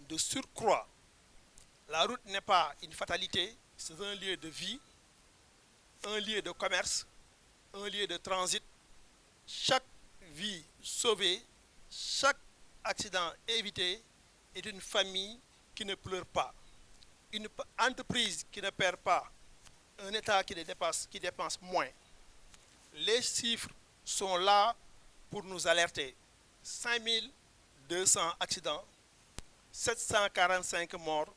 De surcroît, la route n'est pas une fatalité, c'est un lieu de vie, un lieu de commerce, un lieu de transit. Chaque vie sauvée, chaque accident évité est une famille qui ne pleure pas. Une entreprise qui ne perd pas, un État qui dépense moins. Les chiffres sont là pour nous alerter. 5200 accidents, 745 morts,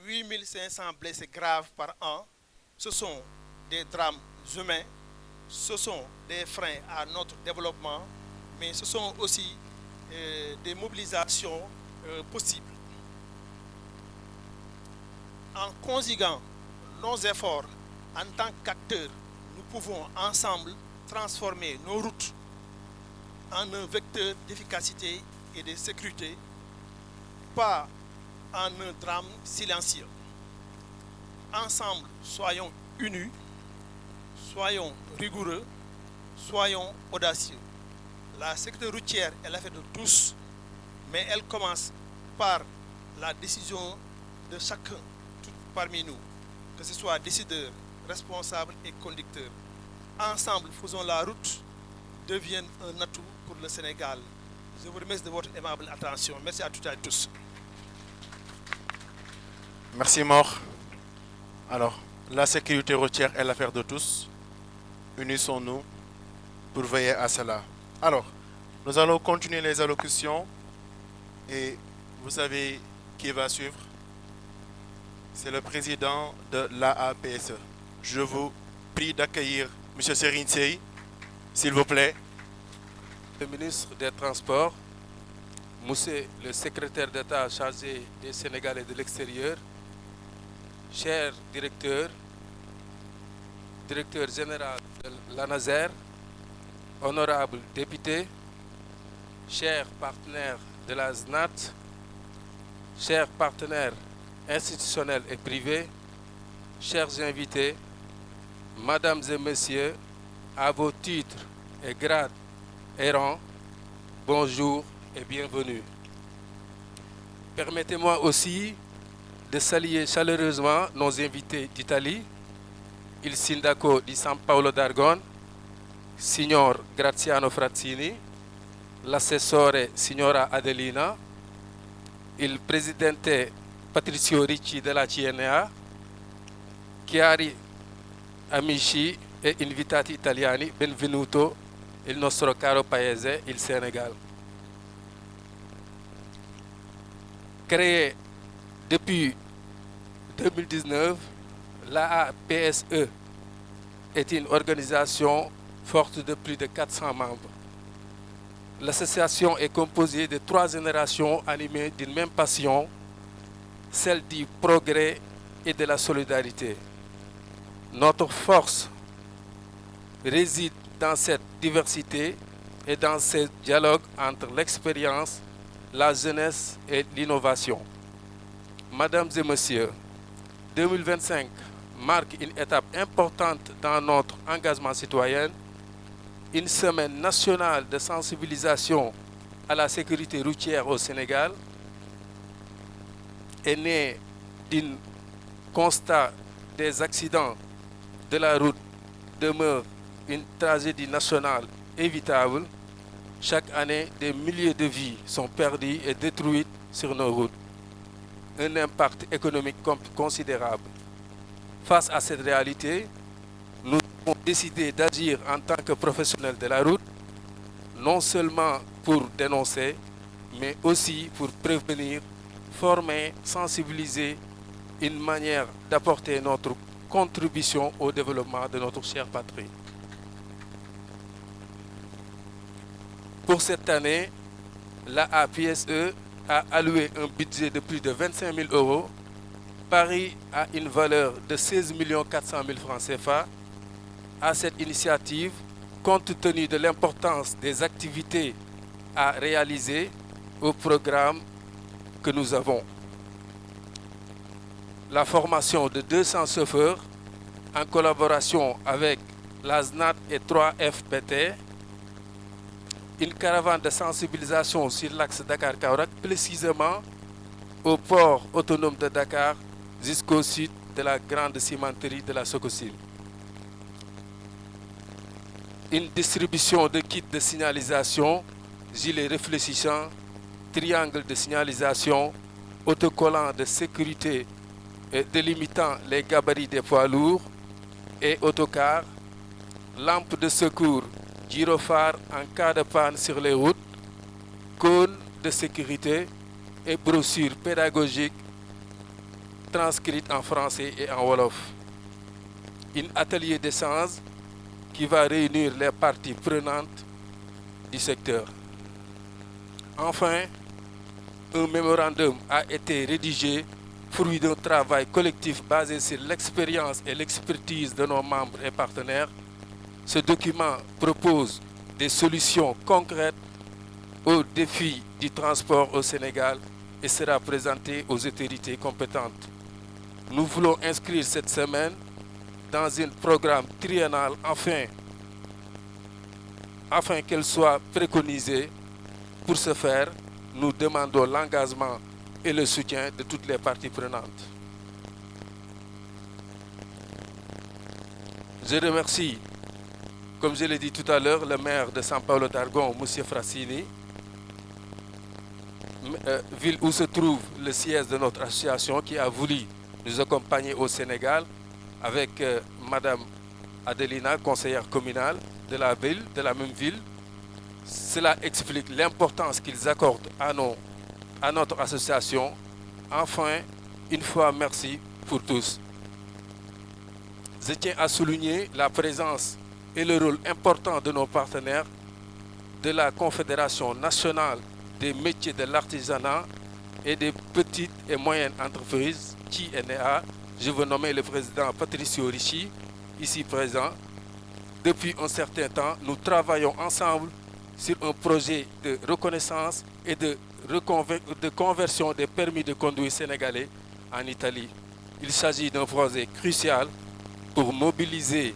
8500 blessés graves par an. Ce sont des drames humains, ce sont des freins à notre développement, mais ce sont aussi des mobilisations possibles. En conjuguant nos efforts en tant qu'acteurs, nous pouvons ensemble transformer nos routes en un vecteur d'efficacité et de sécurité, pas en un drame silencieux. Ensemble, soyons unis, soyons rigoureux, soyons audacieux. La sécurité routière est l'affaire de tous, mais elle commence par la décision de chacun parmi nous, que ce soit décideurs, responsables et conducteurs. Ensemble, faisons la route devienne un atout pour le Sénégal. Je vous remercie de votre aimable attention. Merci à toutes et à tous. Merci Mor. Alors, la sécurité routière est l'affaire de tous. Unissons-nous pour veiller à cela. Alors, nous allons continuer les allocutions et vous savez qui va suivre. C'est le président de l'AAPSE. Je vous prie d'accueillir M. Serigne Sey, s'il vous plaît. Le ministre des Transports, monsieur le secrétaire d'État chargé des Sénégalais de l'extérieur, cher directeur général de l'ANASER, honorables députés, chers partenaires de la SNAT, chers partenaires institutionnels et privés, chers invités, mesdames et messieurs, à vos titres et grades et rangs, bonjour et bienvenue. Permettez-moi aussi de saluer chaleureusement nos invités d'Italie, il sindaco di San Paolo d'Argon, signor Graziano Frazzini, l'assessore signora Adelina, il presidente Patrizio Ricci della CNA, cari amici e invitati italiani, benvenuto il nostro caro paese, il Sénégal. Créé depuis 2019, l'AAPSE est une organisation forte de plus de 400 membres. L'association est composée de 3 générations animées d'une même passion, celle du progrès et de la solidarité. Notre force réside dans cette diversité et dans ce dialogue entre l'expérience, la jeunesse et l'innovation. Mesdames et messieurs, 2025 marque une étape importante dans notre engagement citoyen. Une semaine nationale de sensibilisation à la sécurité routière au Sénégal est née d'un constat des accidents de la route demeure une tragédie nationale évitable. Chaque année, des milliers de vies sont perdues et détruites sur nos routes. Un impact économique considérable. Face à cette réalité, nous avons décidé d'agir en tant que professionnels de la route, non seulement pour dénoncer, mais aussi pour prévenir, former, sensibiliser, une manière d'apporter notre contribution au développement de notre chère patrie. Pour cette année, l'AAPSE a alloué un budget de plus de 25 000 euros, pari à une valeur de 16 400 000 francs CFA, à cette initiative, compte tenu de l'importance des activités à réaliser au programme que nous avons. La formation de 200 chauffeurs en collaboration avec la SNAT et 3FPT, une caravane de sensibilisation sur l'axe Dakar-Kaolack, précisément au port autonome de Dakar jusqu'au sud de la grande cimenterie de la Sococim. Une distribution de kits de signalisation, gilets réfléchissants, triangles de signalisation, autocollants de sécurité délimitant les gabarits des poids lourds et autocars, lampes de secours, gyrophares en cas de panne sur les routes, cônes de sécurité et brochures pédagogiques transcrites en français et en wolof. Un atelier d'échange qui va réunir les parties prenantes du secteur. Enfin, un mémorandum a été rédigé, fruit d'un travail collectif basé sur l'expérience et l'expertise de nos membres et partenaires. Ce document propose des solutions concrètes aux défis du transport au Sénégal et sera présenté aux autorités compétentes. Nous voulons inscrire cette semaine dans un programme triennal afin qu'elle soit préconisée. Pour ce faire, nous demandons l'engagement et le soutien de toutes les parties prenantes. Je remercie, comme je l'ai dit tout à l'heure, le maire de San Paolo d'Argon, M. Frassini, ville où se trouve le siège de notre association qui a voulu nous accompagner au Sénégal avec Madame Adelina, conseillère communale de la ville, de la même ville. Cela explique l'importance qu'ils accordent à notre association. Enfin, une fois merci pour tous. Je tiens à souligner la présence et le rôle important de nos partenaires de la Confédération nationale des métiers de l'artisanat et des petites et moyennes entreprises, KNA. Je veux nommer le président Patricio Ricci, ici présent. Depuis un certain temps, nous travaillons ensemble sur un projet de reconnaissance et de conversion des permis de conduire sénégalais en Italie. Il s'agit d'un projet crucial pour mobiliser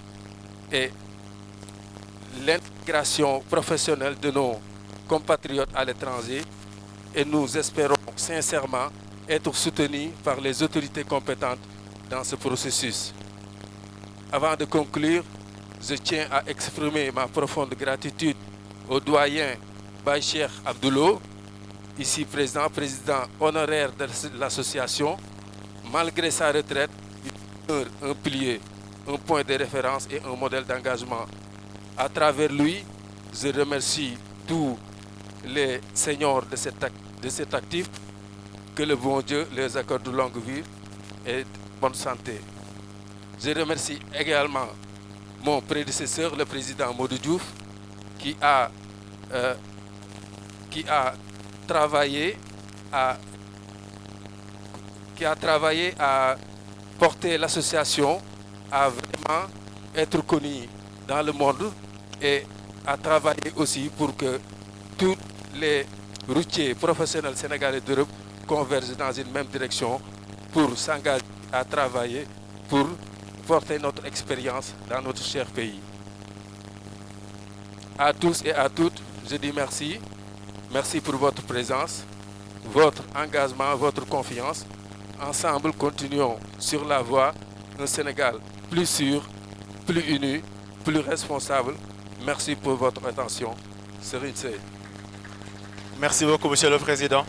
l'intégration professionnelle de nos compatriotes à l'étranger et nous espérons sincèrement être soutenus par les autorités compétentes dans ce processus. Avant de conclure, je tiens à exprimer ma profonde gratitude au doyen Baïcher Abdoulo, ici présent, président honoraire de l'association. Malgré sa retraite, il demeure un pilier, un point de référence et un modèle d'engagement. À travers lui, je remercie tous les seniors de cet actif. Que le bon Dieu les accorde de longue vie et bonne santé. Je remercie également mon prédécesseur, le président Modou Diouf, qui a travaillé à porter l'association, à vraiment être connu dans le monde et à travailler aussi pour que tous les routiers professionnels sénégalais d'Europe convergent dans une même direction pour s'engager à travailler pour porter notre expérience dans notre cher pays. À tous et à toutes, je dis merci. Merci pour votre présence, votre engagement, votre confiance. Ensemble, continuons sur la voie d'un Sénégal plus sûr, plus uni, plus responsable. Merci pour votre attention. Serigne Seye. Merci beaucoup, Monsieur le Président.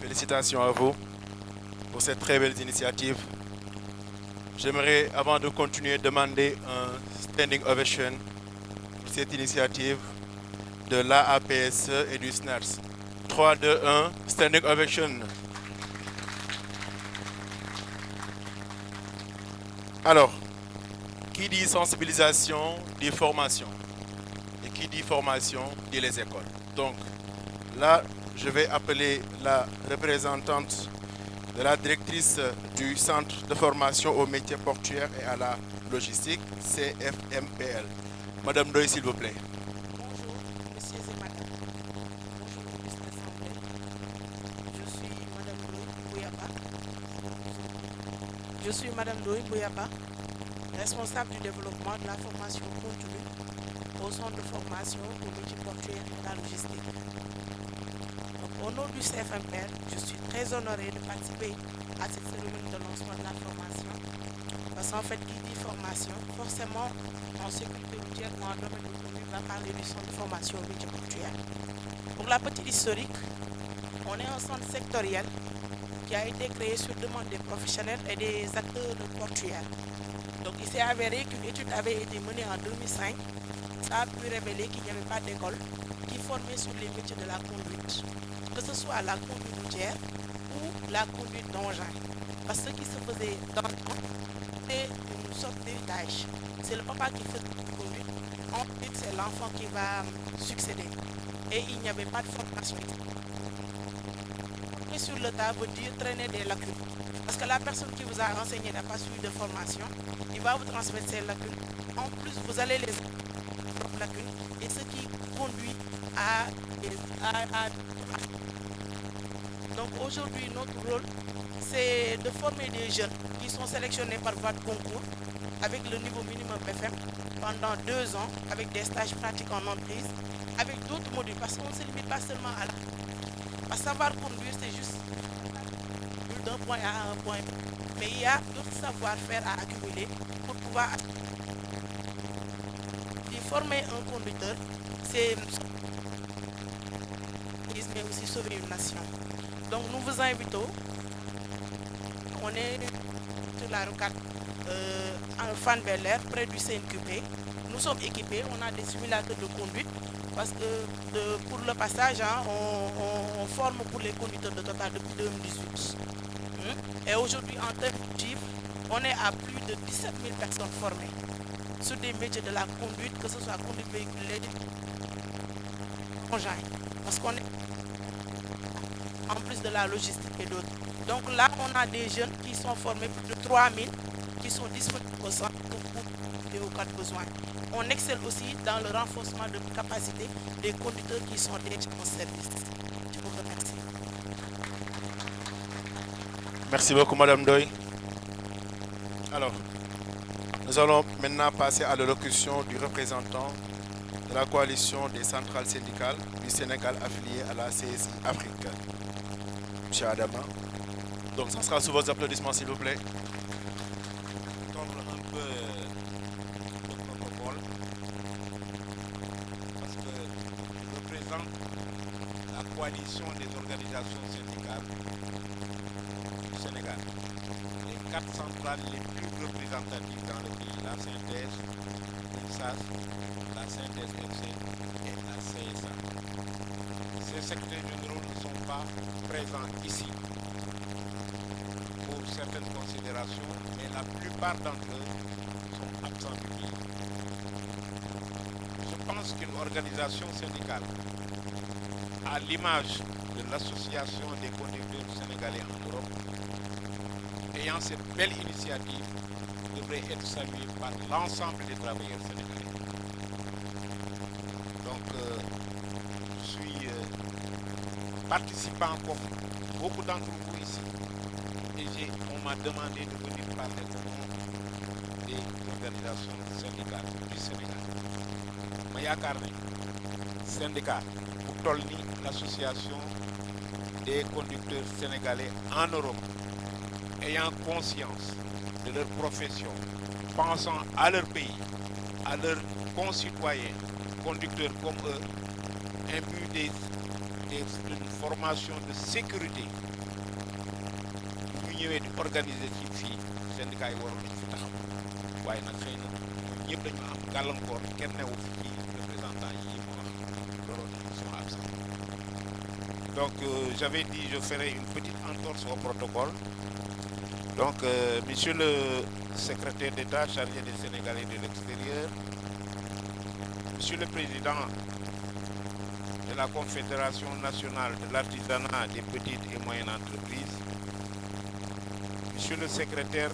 Félicitations à vous pour cette très belle initiative. J'aimerais, avant de continuer, demander un standing ovation pour cette initiative de l'AAPSE et du SNERS. 3, 2, 1, standing ovation. Alors, qui dit sensibilisation, dit formation. Et qui dit formation, dit les écoles. Donc, là, je vais appeler la représentante de la directrice du Centre de formation aux métiers portuaires et à la logistique, CFMPL. Madame Doy, s'il vous plaît. Bonjour, messieurs et madame. Bonjour, ministre Assemblée. Je suis Madame Doy Bouyaba, responsable du développement de la formation continue au centre de formation aux métiers portuaires et à la logistique. Donc, Au nom du CFMPR, je suis très honorée de participer à cette cérémonie de lancement de la formation. Parce qu'en fait, qui dit formation, forcément, en sécurité routière ou en domaine de conduite, va parler du centre de formation au métier portuaire. Pour la petite historique, on est un centre sectoriel qui a été créé sur demande des professionnels et des acteurs portuaires. Donc il s'est avéré qu'une étude avait été menée en 2005. Ça a pu révéler qu'il n'y avait pas d'école qui formait sur les métiers de la conduite, que ce soit la conduite routière ou la conduite d'engin. Parce que ce qui se faisait dans le temps, c'est une sorte d'héritage. C'est le papa qui fait la conduite, ensuite c'est l'enfant qui va succéder. Et il n'y avait pas de formation. Et sur le tas veut dire traîner des lacunes. Parce que la personne qui vous a enseigné n'a pas suivi de formation, il va vous transmettre ces lacunes. En plus, vous allez les lacunes et ce qui conduit à donc aujourd'hui notre rôle c'est de former des jeunes qui sont sélectionnés par voie de concours avec le niveau minimum FM pendant 2 ans avec des stages pratiques en entreprise avec d'autres modules parce qu'on ne se limite pas seulement à la savoir conduire c'est juste d'un point A à un point B mais il y a d'autres savoir-faire à accumuler pour pouvoir former un conducteur, c'est mais aussi sauver une nation. Donc nous vous invitons, on est sur la rocade en Fann Bel-Air, près du CNQP. Nous sommes équipés, on a des simulateurs de conduite parce que pour le passage, hein, on forme pour les conducteurs de Total depuis 2018. Et aujourd'hui, en termes de chiffres, on est à plus de 17 000 personnes formées sur des métiers de la conduite, que ce soit conduite véhiculaire, engin, parce qu'on est en plus de la logistique et d'autres. Donc là, on a des jeunes qui sont formés, plus de 3000, qui sont disponibles au centre pour aux cas de besoin. On excelle aussi dans le renforcement de capacité des conducteurs qui sont déjà en service. Je vous remercie. Merci beaucoup, Madame Doy. Alors, nous allons maintenant passer à l'allocution du représentant de la coalition des centrales syndicales du Sénégal affiliées à la CSI Afrique, M. Adama. Donc, ça sera sous vos applaudissements, s'il vous plaît. Tendre un peu le protocole parce que je représente la coalition des organisations syndicales du Sénégal. Les 4 centrales les plus représentatives dans le pays, la synthèse, l'INSAS, la synthèse FC et la CSA. Ces secrétaires généraux ne sont pas présents ici pour certaines considérations, mais la plupart d'entre eux sont absents du pays. Je pense qu'une organisation syndicale, à l'image de l'association des conducteurs sénégalais en Europe, ayant cette belle initiative, devrait être saluée par l'ensemble des travailleurs sénégalais. Donc, je suis participant comme beaucoup d'entre vous ici. Et on m'a demandé de venir parler au nom des organisations syndicales du Sénégal. Ma yaakaar ne syndicat bu toll ni l'association des conducteurs sénégalais en Europe, ayant conscience de leur profession, pensant à leur pays, à leurs concitoyens, conducteurs comme eux, imbus d'une formation de sécurité, bu ñu ñëwee di organiser ci fii syndicat yi waroon nañu fi taxaw waaye nag xëy na ñëpp dañu am gàllankoor kenn newu fi ci représentant yi ma wax looloo tax ils sont absents. Donc j'avais dit je ferai une petite entorse au protocole. Donc monsieur le secrétaire d'État chargé des Sénégalais de l'extérieur, monsieur le président de la Confédération nationale de l'artisanat des petites et moyennes entreprises, monsieur le secrétaire,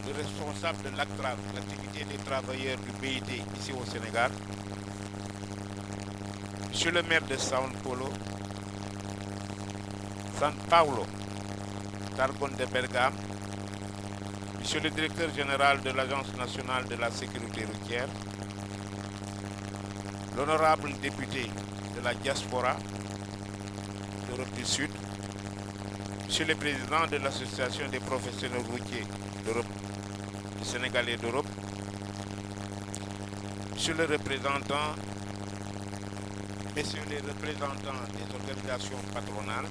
le responsable de l'ACTRAV, l'activité des travailleurs du BIT ici au Sénégal, monsieur le maire de Sao Paulo, Targon de Bergame, monsieur le directeur général de l'Agence nationale de la sécurité routière, l'honorable député de la diaspora, d'Europe du Sud, Monsieur le Président de l'Association des professionnels routiers d'Europe, du Sénégal et d'Europe, Monsieur le représentant, Messieurs les représentants des organisations patronales,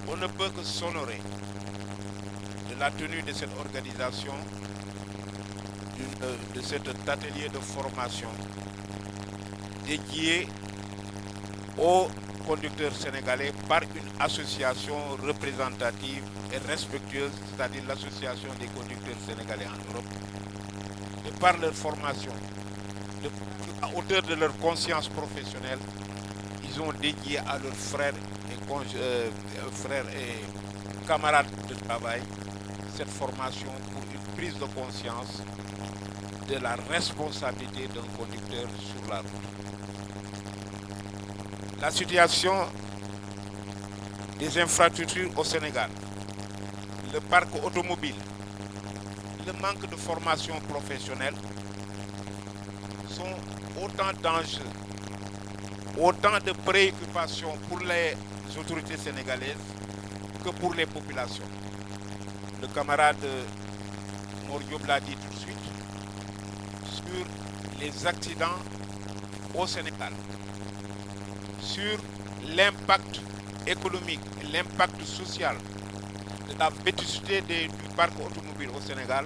on ne peut que s'honorer de la tenue de cette organisation, de cet atelier de formation dédié aux conducteurs sénégalais par une association représentative et respectueuse, c'est-à-dire l'association des conducteurs sénégalais en Europe, de par leur formation, à hauteur de leur conscience professionnelle, ils ont dédié à leurs frères et camarades de travail cette formation pour une prise de conscience de la responsabilité d'un conducteur sur la route. La situation des infrastructures au Sénégal, le parc automobile, le manque de formation professionnelle sont autant d'enjeux, autant de préoccupations pour les autorités sénégalaises que pour les populations. Le camarade Mor Diop l'a dit tout de suite, sur les accidents au Sénégal, sur l'impact économique et l'impact social de la vétusté du parc automobile au Sénégal,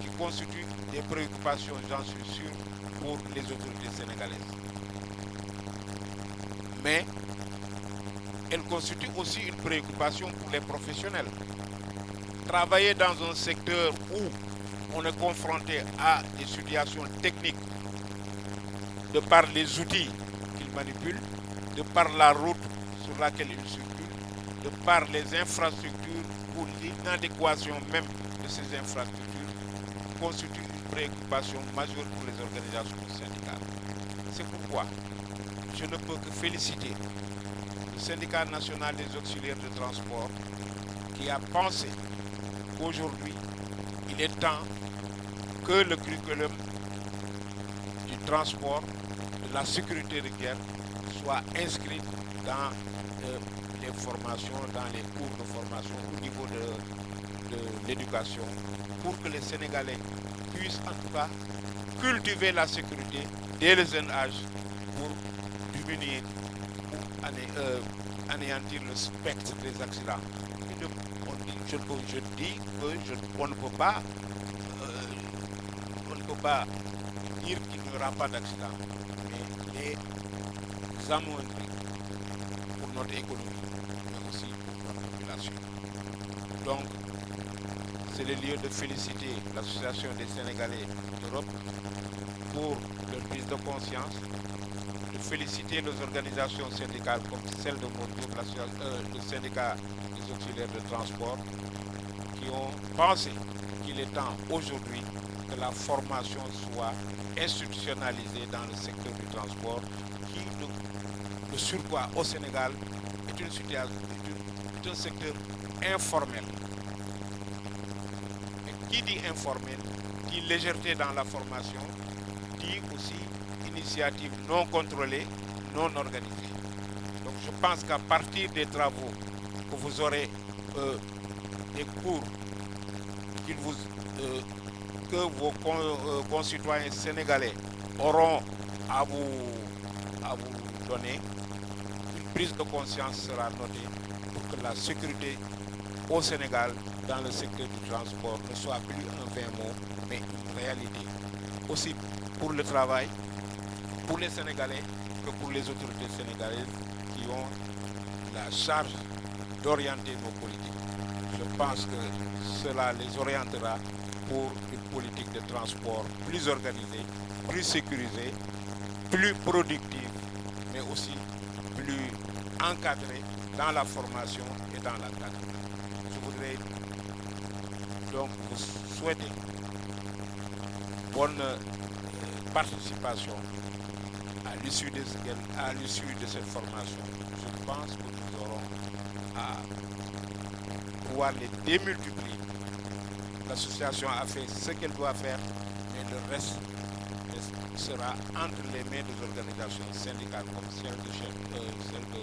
qui constitue des préoccupations, j'en suis sûr, pour les autorités sénégalaises. Mais elle constitue aussi une préoccupation pour les professionnels. Travailler dans un secteur où on est confronté à des situations techniques de par les outils qu'ils manipulent, de par la route sur laquelle ils circulent, de par les infrastructures ou l'inadéquation même de ces infrastructures, constitue une préoccupation majeure pour les organisations syndicales. C'est pourquoi je ne peux que féliciter le syndicat national des auxiliaires de transport qui a pensé qu'aujourd'hui, il est temps que le curriculum du transport, de la sécurité routière soit inscrit dans les formations, dans les cours de formation au niveau de l'éducation, pour que les Sénégalais puissent en tout cas cultiver la sécurité dès le jeune âge pour diminuer ou anéantir le spectre des accidents. Je dis qu'on ne peut pas dire qu'il n'y aura pas d'accident, mais les amoindrir pour notre économie, mais aussi pour notre population. Donc, c'est le lieu de féliciter l'Association des Sénégalais d'Europe pour leur prise de conscience, de féliciter les organisations syndicales comme celle de mon groupe, le syndicat des auxiliaires de transport, qui ont pensé qu'il est temps aujourd'hui que la formation soit institutionnalisée dans le secteur du transport, qui, de surcroît au Sénégal, est un secteur informel. Et qui dit informel, dit légèreté dans la formation, dit aussi initiative non contrôlée, non organisée. Donc je pense qu'à partir des travaux que vous aurez, des cours que vos concitoyens sénégalais auront à vous donner, une prise de conscience sera notée pour que la sécurité au Sénégal dans le secteur du transport ne soit plus un vain mot, mais une réalité. Aussi pour le travail, pour les Sénégalais, que pour les autorités sénégalaises qui ont la charge d'orienter nos politiques. Je pense que cela les orientera pour une politique de transport plus organisée, plus sécurisée, plus productive, mais aussi plus encadrée dans la formation et dans l'encadrement. Je voudrais donc vous souhaiter bonne participation à l'issue de cette formation. Je pense que nous aurons à pouvoir les démultiplier. L'association a fait ce qu'elle doit faire, mais le reste sera entre les mains des organisations syndicales comme celle de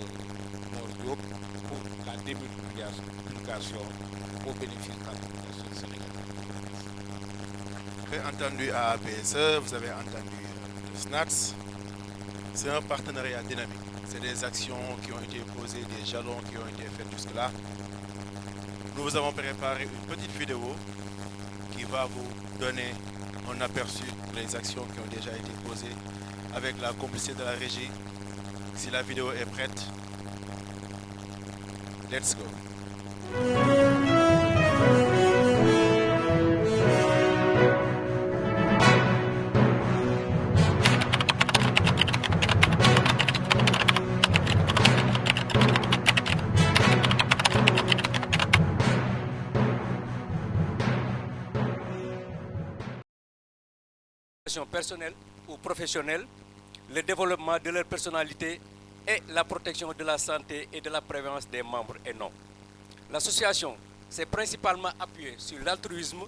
Mor Diop pour la démultiplication au bénéfice de la population sénégalaise. Vous avez entendu AAPSE, vous avez entendu le SNATS. C'est un partenariat dynamique. C'est des actions qui ont été posées, des jalons qui ont été faits jusque-là. Nous vous avons préparé une petite vidéo qui va vous donner un aperçu des actions qui ont déjà été posées avec la complicité de la régie. Si la vidéo est prête, let's go. Personnelle ou professionnelle, le développement de leur personnalité et la protection de la santé et de la prévalence des membres et non. L'association s'est principalement appuyée sur l'altruisme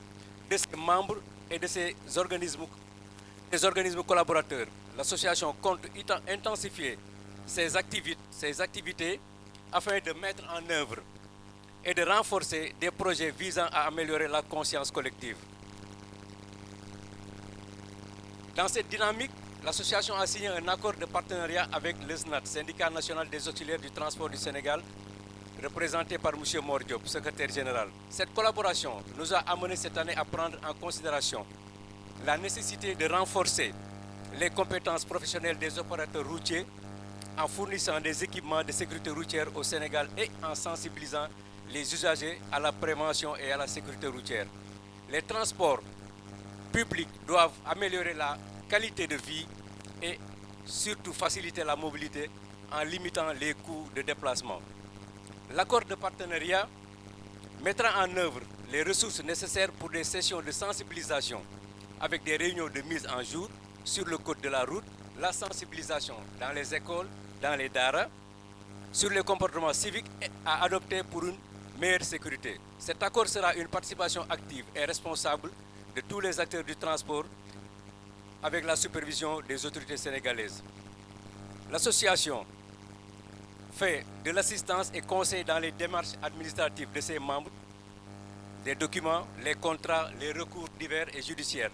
de ses membres et de ses organismes collaborateurs. L'association compte intensifier ses activités afin de mettre en œuvre et de renforcer des projets visant à améliorer la conscience collective. Dans cette dynamique, l'association a signé un accord de partenariat avec le SNAT, Syndicat national des auxiliaires du transport du Sénégal, représenté par M. Mor Diop, secrétaire général. Cette collaboration nous a amené cette année à prendre en considération la nécessité de renforcer les compétences professionnelles des opérateurs routiers en fournissant des équipements de sécurité routière au Sénégal et en sensibilisant les usagers à la prévention et à la sécurité routière. Les transports publics doivent améliorer la qualité de vie et surtout faciliter la mobilité en limitant les coûts de déplacement. L'accord de partenariat mettra en œuvre les ressources nécessaires pour des sessions de sensibilisation avec des réunions de mise en jour sur le code de la route, la sensibilisation dans les écoles, dans les daras, sur les comportements civiques à adopter pour une meilleure sécurité. Cet accord sera une participation active et responsable de tous les acteurs du transport avec la supervision des autorités sénégalaises. L'association fait de l'assistance et conseille dans les démarches administratives de ses membres, des documents, les contrats, les recours divers et judiciaires.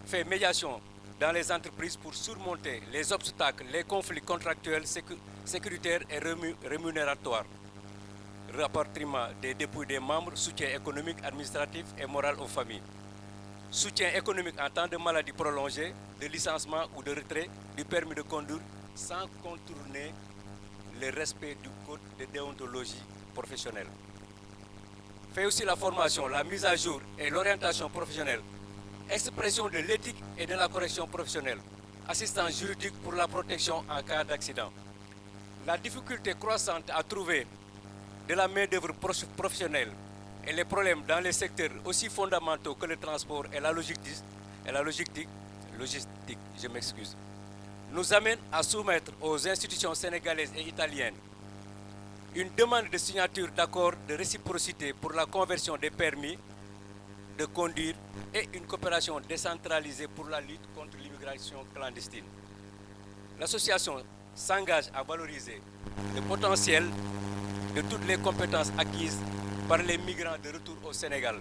Fait médiation dans les entreprises pour surmonter les obstacles, les conflits contractuels, sécuritaires et rémunératoires. Rapatriement des dépouilles des membres, soutien économique, administratif et moral aux familles. Soutien économique en temps de maladie prolongée, de licenciement ou de retrait du permis de conduire sans contourner le respect du code de déontologie professionnelle. Fait aussi la formation, la mise à jour et l'orientation professionnelle, expression de l'éthique et de la correction professionnelle, assistance juridique pour la protection en cas d'accident. La difficulté croissante à trouver de la main-d'œuvre professionnelle et les problèmes dans les secteurs aussi fondamentaux que le transport et la logistique, nous amène à soumettre aux institutions sénégalaises et italiennes une demande de signature d'accord de réciprocité pour la conversion des permis de conduire et une coopération décentralisée pour la lutte contre l'immigration clandestine. L'association s'engage à valoriser le potentiel de toutes les compétences acquises par les migrants de retour au Sénégal.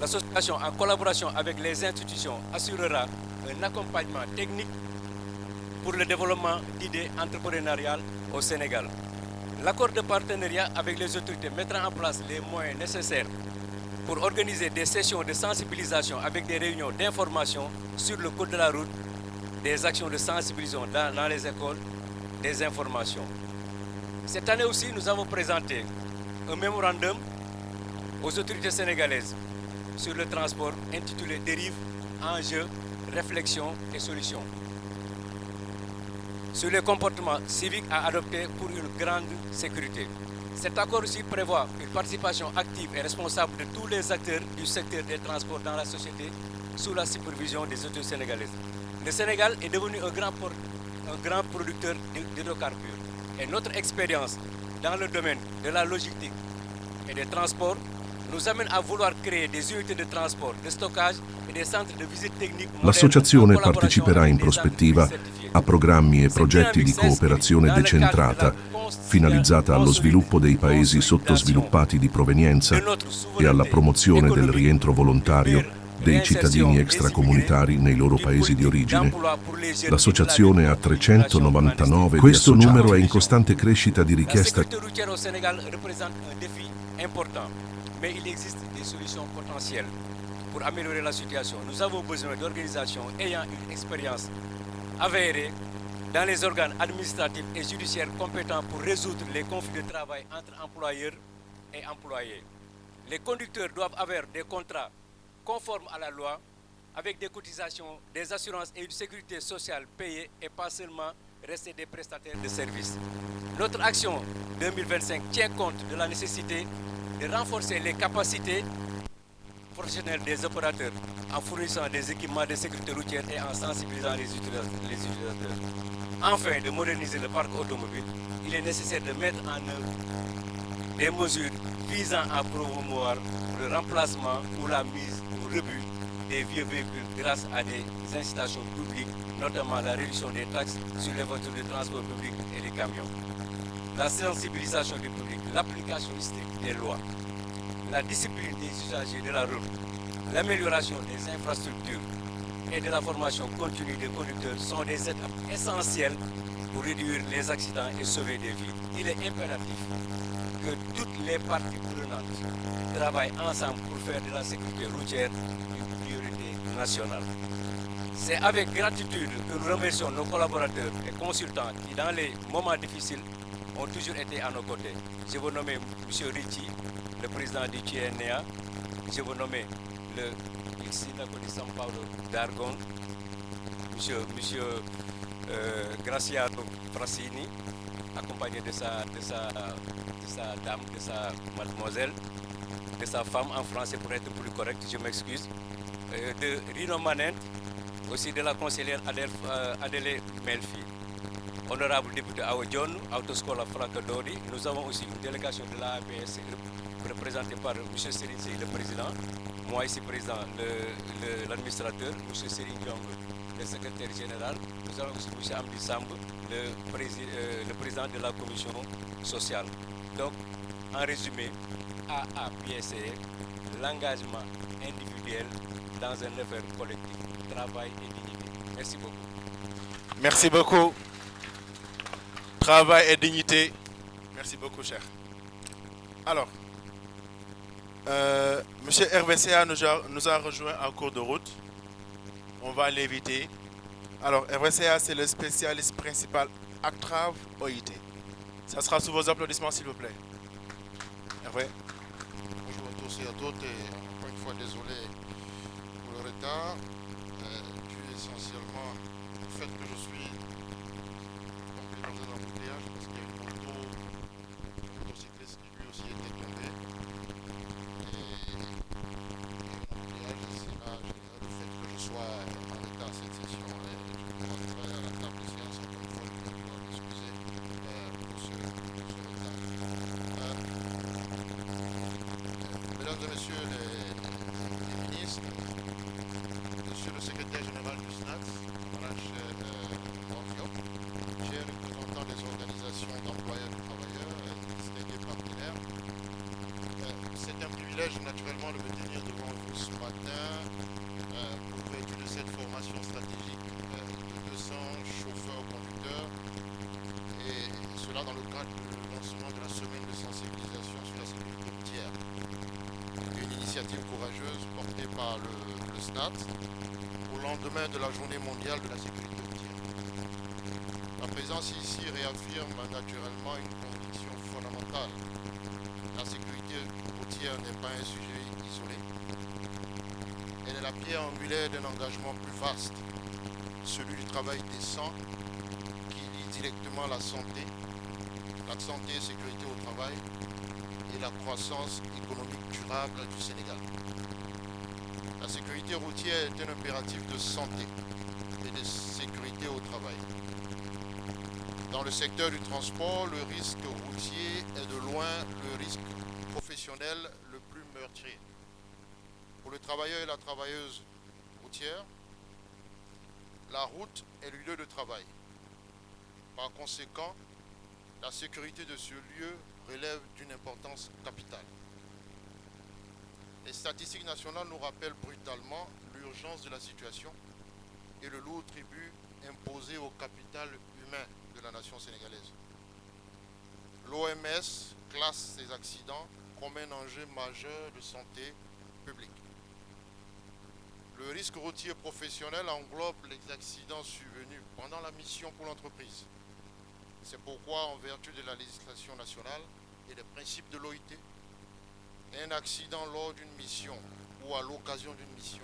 L'association, en collaboration avec les institutions, assurera un accompagnement technique pour le développement d'idées entrepreneuriales au Sénégal. L'accord de partenariat avec les autorités mettra en place les moyens nécessaires pour organiser des sessions de sensibilisation avec des réunions d'information sur le code de la route, des actions de sensibilisation dans les écoles, des informations. Cette année aussi, nous avons présenté un mémorandum aux autorités sénégalaises sur le transport intitulé Dérive, enjeux, réflexions et solutions. Sur les comportements civiques à adopter pour une grande sécurité. Cet accord aussi prévoit une participation active et responsable de tous les acteurs du secteur des transports dans la société sous la supervision des autorités sénégalaises. Le Sénégal est devenu un grand producteur d'hydrocarbures et notre expérience dans le domaine de la logistique et des transports nous amène à vouloir créer des unités de transport, de stockage et des centres de visite technique modernes L'associazione en collaboration parteciperà in avec des prospettiva entreprises certifiées. a programmi e progetti di cooperazione decentrata finalizzata allo sviluppo dei paesi sottosviluppati di provenienza e alla promozione del rientro volontario dei cittadini extracomunitari nei loro paesi di origine. L'associazione ha 399. Questo numero è in costante crescita di La richiesta. sécurité routière au Sénégal représente un défi important, mais il existe des solutions potentielles pour améliorer la situation. Nous avons besoin d'organisations ayant une expérience avérée dans les organes administratifs et judiciaires compétents pour résoudre les conflits de travail entre employeurs et employés. Les conducteurs doivent avoir des contrats conformes à la loi, avec des cotisations, des assurances et une sécurité sociale payée et pas seulement rester des prestataires de services. Notre action 2025 tient compte de la nécessité de renforcer les capacités professionnelles des opérateurs en fournissant des équipements de sécurité routière et en sensibilisant les utilisateurs. Enfin, de moderniser le parc automobile, il est nécessaire de mettre en œuvre des mesures visant à promouvoir le remplacement ou la mise au rebut des vieux véhicules grâce à des incitations publiques, notamment la réduction des taxes sur les voitures de transport public et les camions. La sensibilisation du public, l'application stricte des lois, la discipline des usagers de la route, l'amélioration des infrastructures et de la formation continue des conducteurs sont des étapes essentielles pour réduire les accidents et sauver des vies. Il est impératif que toutes les parties prenantes travaillent ensemble pour faire de la sécurité routière une priorité nationale. C'est avec gratitude que nous remercions nos collaborateurs et consultants qui, dans les moments difficiles, ont toujours été à nos côtés. Je veux nommer M. Ricci, le président du TNEA. Je veux nommer le Sindaco de São Paulo d'Argon, M. Graciano Frassini, accompagné de sa dame, de sa mademoiselle, de sa femme en français pour être plus correct, je m'excuse, de Rino Manent, aussi de la conseillère Adèle Melfi. Honorable député Aodjon, Autoscola Francadori, nous avons aussi une délégation de l'APS représentée par M. Serine Sey, le président, moi ici président, l'administrateur, M. Serine Diong, le secrétaire général, nous avons aussi M. Amdi Samb, le président de la commission sociale. Donc, en résumé, AAPSE, l'engagement individuel dans un effort collectif, travail et dignité. Merci beaucoup. Merci beaucoup. Travail et dignité. Merci beaucoup, cher. Alors, M. Hervé Sea nous a rejoint en cours de route. On va l'inviter. Alors, Hervé Sea, c'est le spécialiste principal Actrave OIT. Ça sera sous vos applaudissements, s'il vous plaît. Hervé. Bonjour à tous et à toutes, et encore une fois désolé pour le retard, dû essentiellement au fait que je suis tombé dans un embouteillage parce qu'il y a un motocycliste qui lui aussi était tombé. Et l'embouteillage, c'est là le fait que je sois en retard à cette session. Et je commencerai à la table de séance, encore une fois, je dois m'excuser pour ce retard. Mesdames et messieurs les ministres, monsieur le secrétaire général du SNAT, Branche Mordiop, chers représentants des organisations d'employeurs et de travailleurs, distingués partenaires, c'est un privilège naturellement de me tenir devant vous ce matin pour l'ouverture de cette formation stratégique de 200 chauffeurs-conducteurs, et cela dans le cadre du lancement de la semaine de sensibilisation sur la sécurité routière. Une initiative courageuse portée par le SNAT au lendemain de la journée mondiale de la sécurité routière. La présence ici réaffirme naturellement une conviction fondamentale. La sécurité routière n'est pas un sujet isolé. Elle est la pierre angulaire d'un engagement plus vaste, celui du travail décent qui lie directement la santé et sécurité au travail et la croissance économique durable du Sénégal. La sécurité routière est un impératif de santé et de sécurité au travail. Dans le secteur du transport, le risque routier est de loin le risque professionnel le plus meurtrier. Pour le travailleur et la travailleuse routière, la route est le lieu de travail. Par conséquent, la sécurité de ce lieu relève d'une importance capitale. Les statistiques nationales nous rappellent brutalement l'urgence de la situation et le lourd tribut imposé au capital humain de la nation sénégalaise. L'OMS classe ces accidents comme un enjeu majeur de santé publique. Le risque routier professionnel englobe les accidents survenus pendant la mission pour l'entreprise. C'est pourquoi, en vertu de la législation nationale et des principes de l'OIT, un accident lors d'une mission ou à l'occasion d'une mission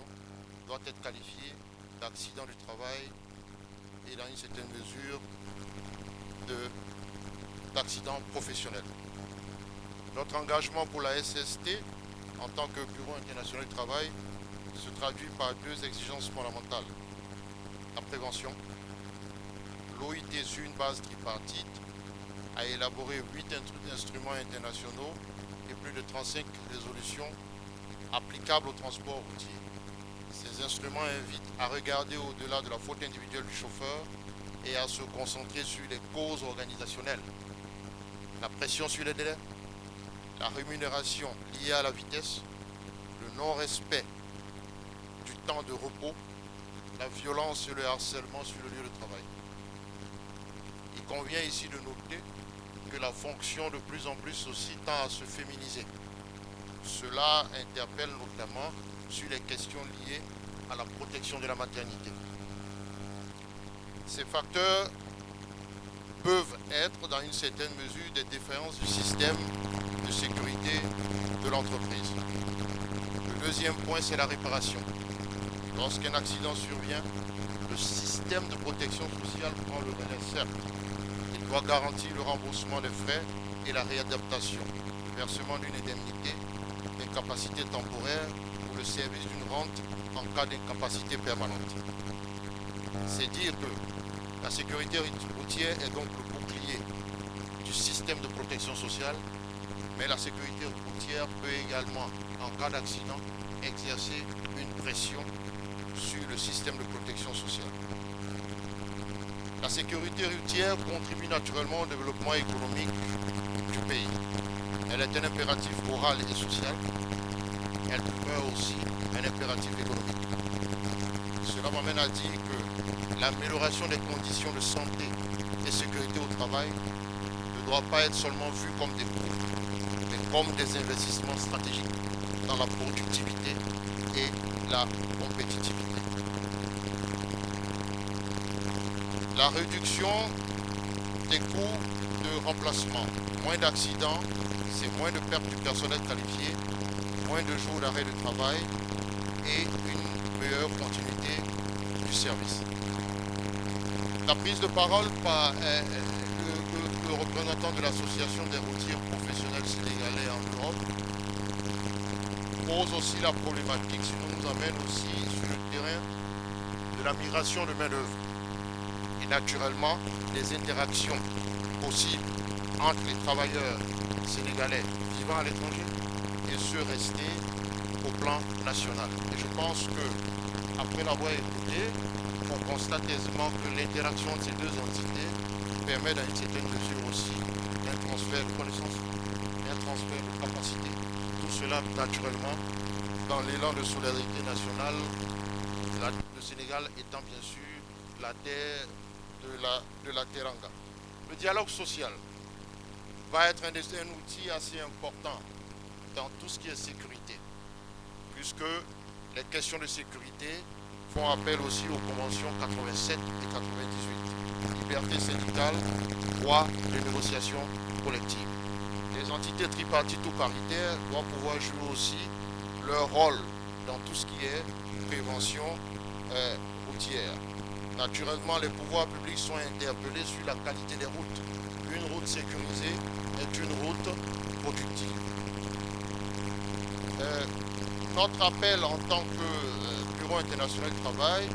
doit être qualifié d'accident du travail et dans une certaine mesure d'accident professionnel. Notre engagement pour la SST en tant que Bureau international du travail se traduit par deux exigences fondamentales. La prévention. L'OIT, sur une base tripartite, a élaboré 8 instruments internationaux et plus de 35 résolutions applicables au transport routier. Ces instruments invitent à regarder au-delà de la faute individuelle du chauffeur et à se concentrer sur les causes organisationnelles. La pression sur les délais, la rémunération liée à la vitesse, le non-respect du temps de repos, la violence et le harcèlement sur le lieu de travail. Il convient ici de noter que la fonction de plus en plus aussi tend à se féminiser. Cela interpelle notamment sur les questions liées à la protection de la maternité. Ces facteurs peuvent être dans une certaine mesure des défaillances du système de sécurité de l'entreprise. Le deuxième point, c'est la réparation. Lorsqu'un accident survient, le système de protection sociale prend le relais, certes. Il doit garantir le remboursement des frais et la réadaptation, le versement d'une indemnité, d'incapacité temporaire ou le service d'une rente en cas d'incapacité permanente. C'est dire que la sécurité routière est donc le bouclier du système de protection sociale, mais la sécurité routière peut également, en cas d'accident, exercer une pression sur le système de protection sociale. La sécurité routière contribue naturellement au développement économique du pays. Elle est un impératif moral et social. Elle demeure aussi un impératif économique. Cela m'amène à dire que l'amélioration des conditions de santé et sécurité au travail ne doit pas être seulement vue comme des coûts, mais comme des investissements stratégiques dans la productivité et la compétitivité. La réduction des coûts de remplacement, moins d'accidents, c'est moins de pertes du personnel qualifié, moins de jours d'arrêt de travail et une meilleure continuité du service. La prise de parole par le représentant de l'Association des routiers professionnels sénégalais en Europe pose aussi la problématique, ce qui nous amène aussi sur le terrain de la migration de main-d'œuvre. Et naturellement, les interactions possibles entre les travailleurs sénégalais vivant à l'étranger et ceux restés au plan national. Et je pense que, après l'avoir écouté, on constate aisément que l'interaction de ces deux entités permet dans une certaine mesure aussi un transfert de connaissances, un transfert de capacités. Tout cela naturellement dans l'élan de solidarité nationale, le Sénégal étant bien sûr la terre de la Teranga. Le dialogue social va être un outil assez important dans tout ce qui est sécurité, puisque les questions de sécurité font appel aussi aux conventions 87 et 98, liberté syndicale, droit de négociation collective. Les entités tripartites ou paritaires doivent pouvoir jouer aussi leur rôle dans tout ce qui est prévention routière. Naturellement, les pouvoirs publics sont interpellés sur la qualité des routes. Une route sécurisée est une route productive. Notre appel en tant que Bureau international du travail,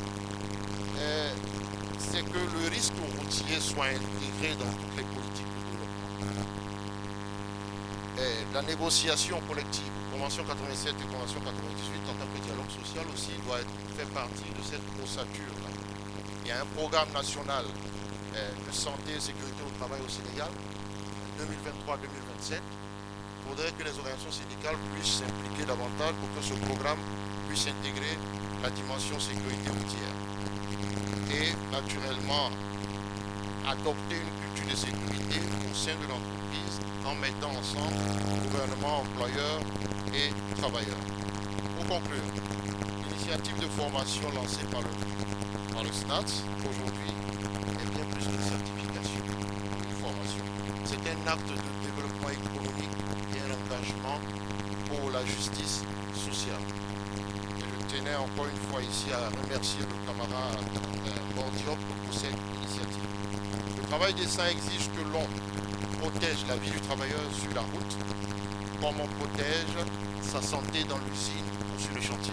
c'est que le risque routier soit intégré dans toutes les politiques de développement. la négociation collective, Convention 87 et Convention 98 en tant que dialogue social aussi doit faire partie de cette ossature-là. Il y a un programme national de santé et sécurité au travail au Sénégal, 2023-2027. Il faudrait que les organisations syndicales puissent s'impliquer davantage pour que ce programme puisse intégrer la dimension sécurité routière. Et naturellement, adopter une culture de sécurité au sein de l'entreprise en mettant ensemble gouvernement, employeurs et travailleurs. Pour conclure, l'initiative de formation lancée par le SNATS aujourd'hui est bien plus de certification de formation. C'est un acte de développement économique et un engagement pour la justice sociale. Et je tenais encore une fois ici à remercier le camarade Bordiop pour cette initiative. Le travail décent exige que l'on protège la vie du travailleur sur la route, comme on protège sa santé dans l'usine ou sur le chantier.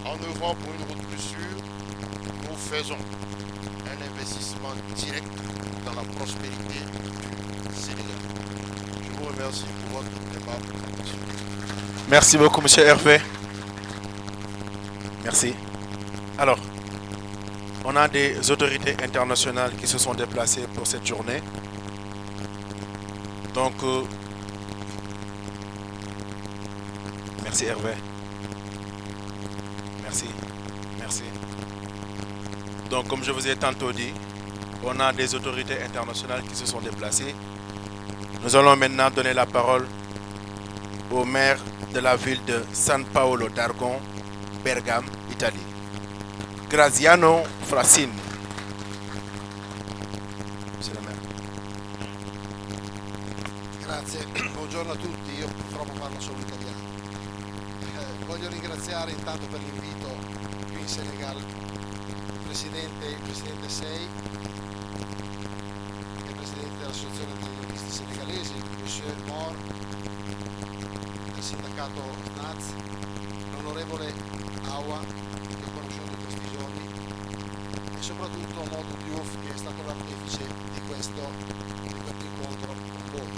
En œuvrant pour une route plus sûre, nous faisons un investissement direct dans la prospérité du Sénégal. Je vous remercie pour votre aimable attention. Merci beaucoup, M. Hervé. Merci. Alors, on a des autorités internationales qui se sont déplacées pour cette journée. Donc, merci Hervé. Merci. Merci. Donc, comme je vous ai tantôt dit, on a des autorités internationales qui se sont déplacées. Nous allons maintenant donner la parole au maire de la ville de San Paolo d'Argon, Bergame, Italie. Graziano Frassini. Monsieur le maire. Grazie, buongiorno a tutti, io purtroppo parlo solo italiano. Voglio ringraziare intanto per l'invito qui in Senegal il presidente Sei, il presidente dell'Associazione dei giornalisti senegalesi, Monsieur Mor, del sindacato NAZ, l'onorevole Awa, che ho conosciuto in questi giorni, e soprattutto Modu Diouf, che è stato l'artefice di questo incontro con voi.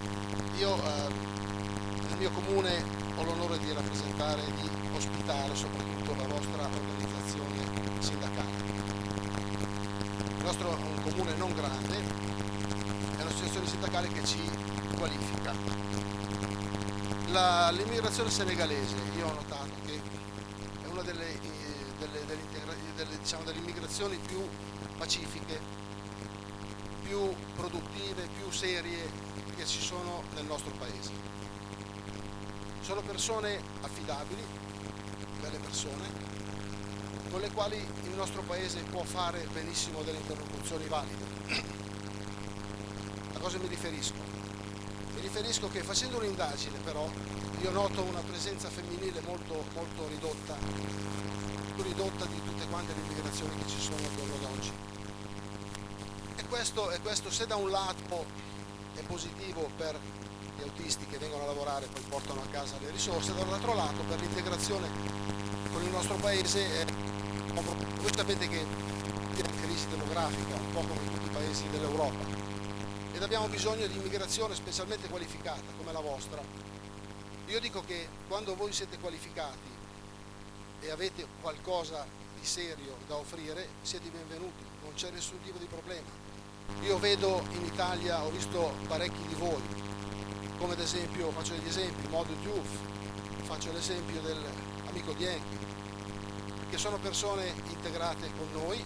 Io nel mio comune ho l'onore di rappresentare e di ospitare soprattutto la vostra organizzazione sindacale. Il nostro è un comune non grande, è un'associazione sindacale che ci qualifica. L'immigrazione senegalese, io ho notato che è una delle immigrazioni più pacifiche, più produttive, più serie che ci sono nel nostro paese. Sono persone affidabili, belle persone, con le quali il nostro paese può fare benissimo delle interlocuzioni valide. A cosa mi riferisco? Mi riferisco che facendo un'indagine però io noto una presenza femminile molto ridotta, più ridotta di tutte quante le immigrazioni che ci sono al giorno d'oggi. E questo se da un lato è positivo per gli autisti che vengono a lavorare e poi portano a casa le risorse, dall'altro lato per l'integrazione con il nostro paese voi sapete che c'è una crisi demografica un po' come in tutti i paesi dell'Europa ed abbiamo bisogno di immigrazione specialmente qualificata come la vostra. Io dico che quando voi siete qualificati e avete qualcosa di serio da offrire siete benvenuti, non c'è nessun tipo di problema. Io vedo in Italia, ho visto parecchi di voi, come ad esempio, faccio degli esempi, Modu Diouf, faccio l'esempio dell'amico Dien, che sono persone integrate con noi,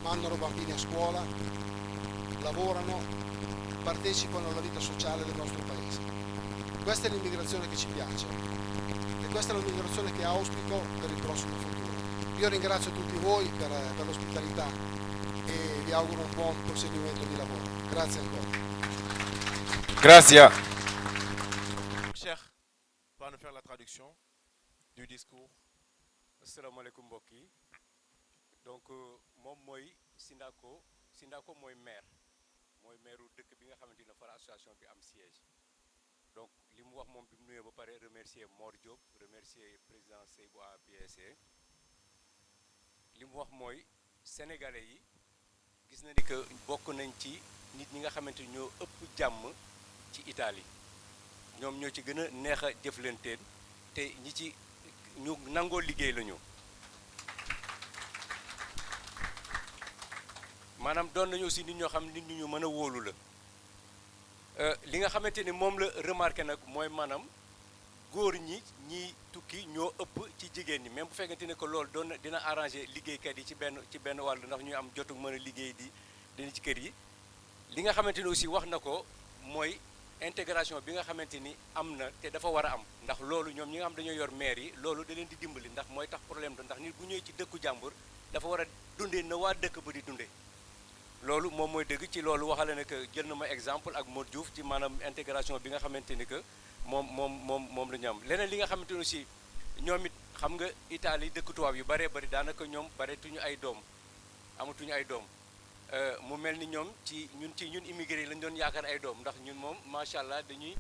mandano bambini a scuola, lavorano, partecipano alla vita sociale del nostro paese. Questa è l'immigrazione che ci piace e questa è l'immigrazione che auspico per il prossimo futuro. Io ringrazio tutti voi per l'ospitalità e vi auguro un buon proseguimento di lavoro. Grazie ancora. Grazie. Cheikh va nous faire la traduction du discours. Assalamu alaikum mbokk yi. Donc moom mooy Sindako mooy maire u dëkk bi nga xamante ne fa la association bi am siège. Donc li mu wax moom bi mu nuyoo ba pare remercier Mor Diop, remercier président Seybou APSE. Li mu wax mooy sénégalais yi gis na ni que bokk nañ ci nit ñi nga xamante ñoo ëpp jàmm ci Italie ñoom ñoo ci gën a neex a jëflanteen te ñi ci ñu nangoo liggéey la ñu maanaam doon nañu aussi nit ñoo xam nit ñu mën a wóolu la li nga xamante ni moom la remarqué nag mooy maanaam góor ñi tukki ñoo ëpp ci jigéen ñi même bu fekkente ne que loolu dina arrangé liggéeykat yi ci benn wàll ndax ñuy am jotu mën a liggéey dina ci kër yi li nga xamante ni aussi wax na ko mooy intégration bi nga xamante ni am na te dafa war a am ndax loolu ñoom ñi nga xam dañoo yor maire yi loolu da leen di dimbali ndax mooy tax problème do ndax nit bu ñëwee ci dëkku jàmbur dafa war a dundee na waa dëkk ba di dundee loolu moom mooy dëgg ci loolu waxale ne que jël na ma exemple ak Modou Diouf ci maanaam intégration bi nga xamante ni que moom la ñu am leneen li nga xamante ni aussi ñoom it xam nga Italie dëkk tubaab yu bëree bëri daanaka ñoom bareetuñu ay doom amatuñu ay doom mu mel ni ñoom ñun immigré yi lañ doon yaakaar ay doom ndax ñun moom macha allah dañuy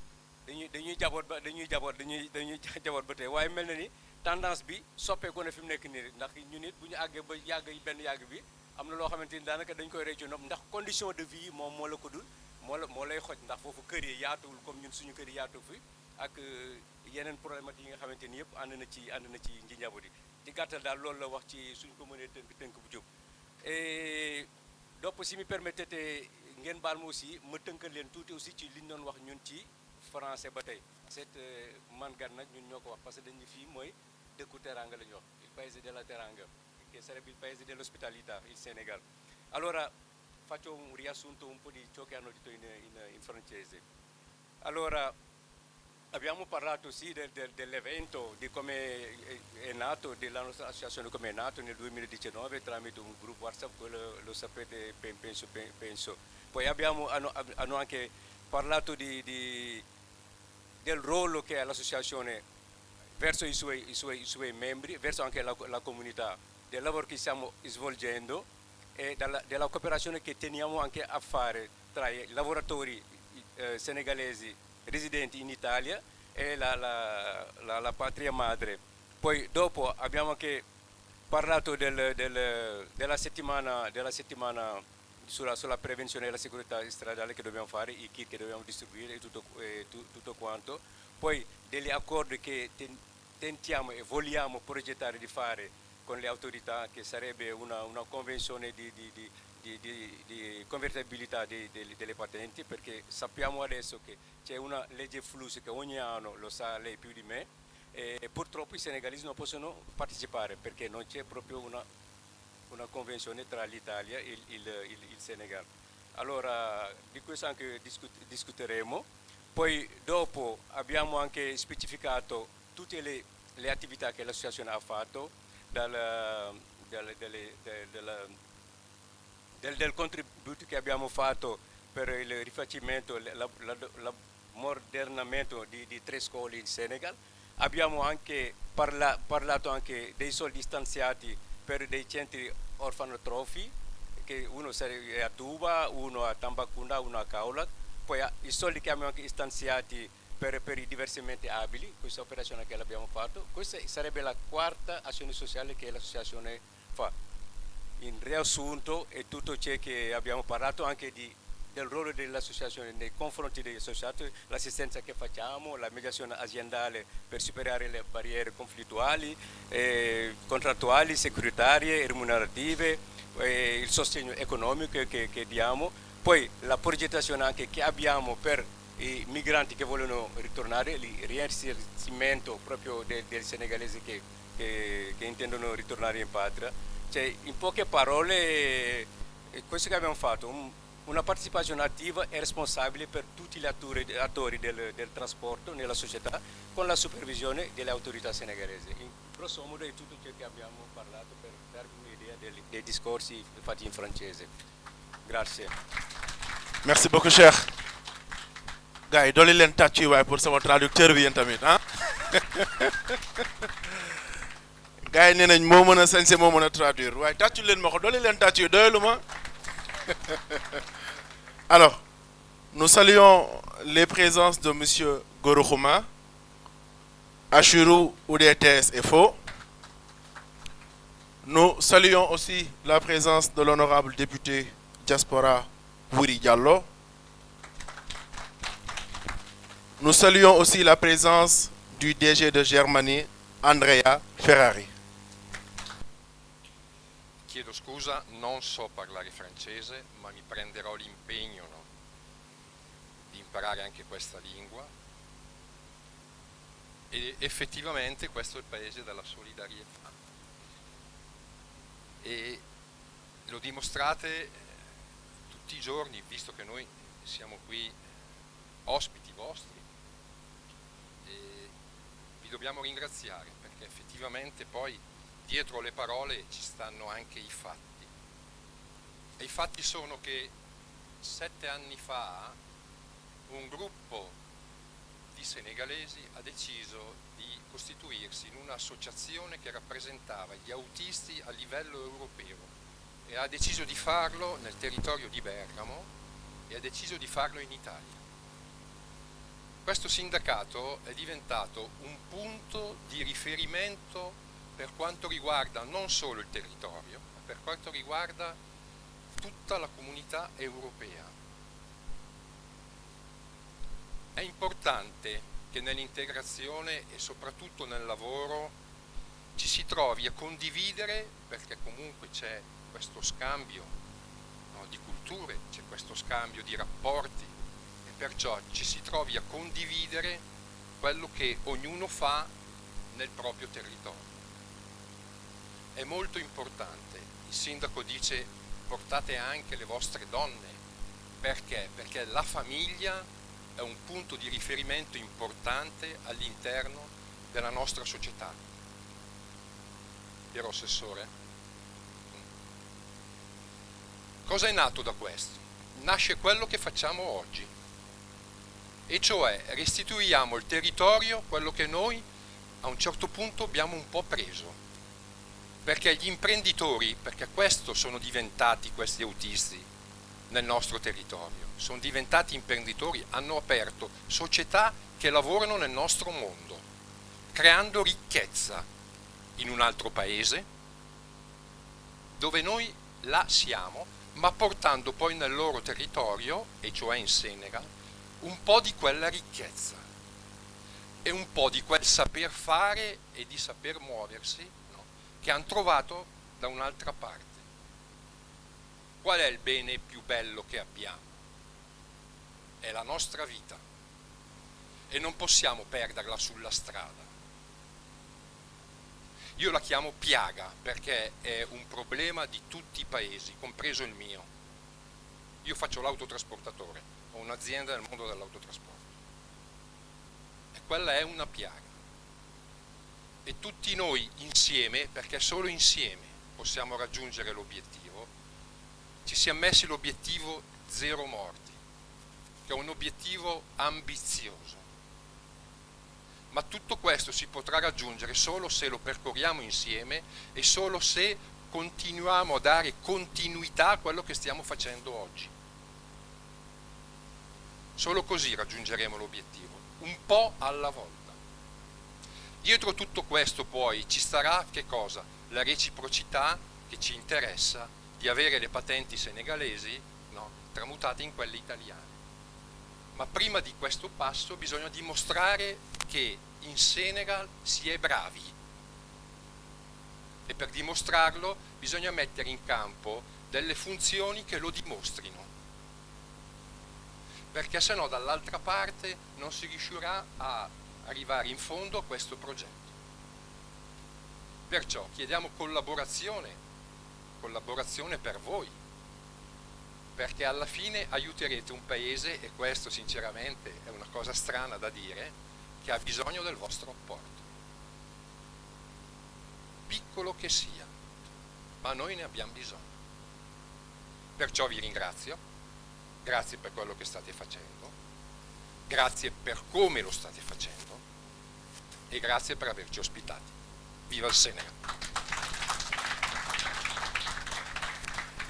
jaboot ba tey waaye mel na ni tendance bi soppeeku na fi mu nekk nii ndax ñun it bu ñu àggee ba benn yàgg bi am na loo xamante ni daanaka dañ koy réccu nopp ndax condition de vie yi moom moo la ko dul moo lay xoj ndax foofu kër yi yaatuwul comme ñun suñu kër yi yaatu fi ak yeneen problématique yi nga xamante ni yëpp ànd na ci njaboot yi ci gàttal daal loolu la wax ci suñ ko mënee tënk bu jóg et dopp si mi permettre te ngeen baal ma aussi ma tënkal leen tuuti aussi ci li ñu doon wax ñun ci français ba tey man gan nag ñun ñoo ko wax parce que dañu fii mooy dëkku teranga la ñu wax il paese della teranga che sarebbe il paese dell'ospitalità il Senegal. Allora faccio un riassunto un po' di ciò che hanno detto in francese. Allora abbiamo parlato sì dell'evento, di come è nato, della nostra associazione come è nato nel 2019 tramite un gruppo WhatsApp, quello lo sapete penso. Poi hanno anche parlato del ruolo che ha l'associazione verso i suoi membri, verso anche la comunità, del lavoro che stiamo svolgendo e della cooperazione che teniamo anche a fare tra i lavoratori senegalesi residenti in Italia e la patria madre. Poi dopo abbiamo anche parlato della settimana sulla prevenzione e la sicurezza stradale che dobbiamo fare, i kit che dobbiamo distribuire e tutto quanto. Poi degli accordi che tentiamo e vogliamo progettare di fare con le autorità, che sarebbe una convenzione di convertibilità delle patenti, perché sappiamo adesso che c'è una legge flusso che ogni anno, lo sa lei più di me, e purtroppo i senegalesi non possono partecipare perché non c'è proprio una convenzione tra l'Italia e il Senegal. Allora di questo anche discuteremo. Poi dopo abbiamo anche specificato tutte le attività che l'associazione ha fatto, del contributo che abbiamo fatto per il rifacimento, l'ammodernamento di 3 scuole in Senegal. Abbiamo anche parlato anche dei soldi stanziati per dei centri orfanotrofi, che uno è a Tuba, uno a Tambacounda, uno a Kaolack. Poi i soldi che abbiamo anche stanziati per i diversamente abili, questa operazione che l'abbiamo fatto. Questa sarebbe la 4ª azione sociale che l'associazione fa. In riassunto è tutto ciò che abbiamo parlato anche del ruolo dell'associazione nei confronti degli associati, l'assistenza che facciamo, la mediazione aziendale per superare le barriere conflittuali, contrattuali, securitarie, remunerative, il sostegno economico che diamo, poi la progettazione anche che abbiamo per i migranti che vogliono ritornare, il reinserimento proprio dei senegalesi che intendono ritornare in patria. Cioè, in poche parole, questo che abbiamo fatto, una partecipazione attiva e responsabile per tutti gli attori del trasporto nella società, con la supervisione delle autorità senegalesi. In grosso modo è tutto ciò che abbiamo parlato per darvi un'idea dei discorsi fatti in francese. Grazie. Merci beaucoup, cher. Gars yi dooli leen tàcc waaye pour sama traducteur bi yéen tamit ah gars yi nee nañ moo mën a sañse moo mën a traduire waaye tàccu leen ma ko dooli leen tàcc yi doyelu ma. Alors nous saluons les présences de monsieur Goro Khouma, Achirou UDTS FO. Nous saluons aussi la présence de l'honorable député Diaspora Wuri Diallo. Nous saluons aussi la présence du DG de Germanie, Andrea Ferrari. Chiedo scusa, non so parlare francese, ma mi prenderò l'impegno, no, di imparare anche questa lingua. E effettivamente questo è il paese della solidarietà. E lo dimostrate tutti i giorni, visto che noi siamo qui ospiti vostri. E vi dobbiamo ringraziare, perché effettivamente poi dietro le parole ci stanno anche i fatti. E i fatti sono che 7 anni fa un gruppo di senegalesi ha deciso di costituirsi in un'associazione che rappresentava gli autisti a livello europeo e ha deciso di farlo nel territorio di Bergamo e ha deciso di farlo in Italia. Questo sindacato è diventato un punto di riferimento per quanto riguarda non solo il territorio, ma per quanto riguarda tutta la comunità europea. È importante che nell'integrazione e soprattutto nel lavoro ci si trovi a condividere, perché comunque c'è questo scambio, no, di culture, c'è questo scambio di rapporti e perciò ci si trovi a condividere quello che ognuno fa nel proprio territorio. È molto importante. Il sindaco dice: portate anche le vostre donne. Perché? Perché la famiglia è un punto di riferimento importante all'interno della nostra società. Piero Assessore? Cosa è nato da questo? Nasce quello che facciamo oggi, e cioè restituiamo il territorio, quello che noi a un certo punto abbiamo un po' preso. Perché gli imprenditori, perché questo sono diventati questi autisti nel nostro territorio, sono diventati imprenditori, hanno aperto società che lavorano nel nostro mondo, creando ricchezza in un altro paese, dove noi là siamo, ma portando poi nel loro territorio, e cioè in Senegal, un po' di quella ricchezza e un po' di quel saper fare e di saper muoversi che hanno trovato da un'altra parte. Qual è il bene più bello che abbiamo? È la nostra vita e non possiamo perderla sulla strada. Io la chiamo piaga perché è un problema di tutti i paesi, compreso il mio. Io faccio l'autotrasportatore, ho un'azienda nel mondo dell'autotrasporto e quella è una piaga. E tutti noi insieme, perché solo insieme possiamo raggiungere l'obiettivo, ci siamo messi l'obiettivo 0 morti, che è un obiettivo ambizioso. Ma tutto questo si potrà raggiungere solo se lo percorriamo insieme e solo se continuiamo a dare continuità a quello che stiamo facendo oggi. Solo così raggiungeremo l'obiettivo, un po' alla volta. Dietro tutto questo poi ci starà che cosa? La reciprocità che ci interessa di avere le patenti senegalesi, no, tramutate in quelle italiane. Ma prima di questo passo bisogna dimostrare che in Senegal si è bravi e per dimostrarlo bisogna mettere in campo delle funzioni che lo dimostrino, perché se no dall'altra parte non si riuscirà a arrivare in fondo a questo progetto. Perciò chiediamo collaborazione per voi, perché alla fine aiuterete un paese, e questo sinceramente è una cosa strana da dire, che ha bisogno del vostro apporto, piccolo che sia, ma noi ne abbiamo bisogno. Perciò vi ringrazio, grazie per quello che state facendo, grazie per come lo state facendo e grazie per averci ospitati. Viva il Senegal!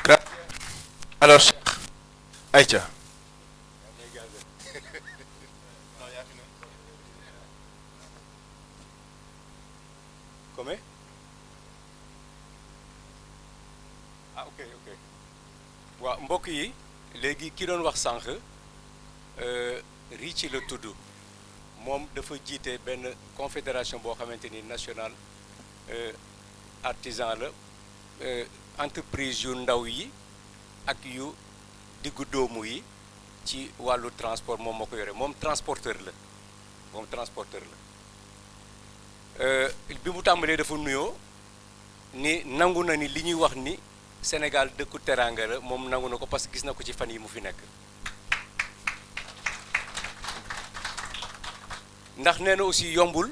Grazie. Alors, Aïcha. Come? Ah, ok. waaw mbokk yi léegi ki doon wax sànq Ricci la tudd moom dafa jiite benn confédération boo xamante ni nationale artisan la entreprise yu ndaw yi ak yu diggu doomu yi ci wàllu transport moom moo ko yore moom transporteur la bi mu tàmbalee dafa nuyoo ni nangu na ni li ñuy wax ni Sénégal dëkku teraanga la moom nangu na ko parce que gis na ko ci fan yi mu fi nekk ndax nee na aussi yombul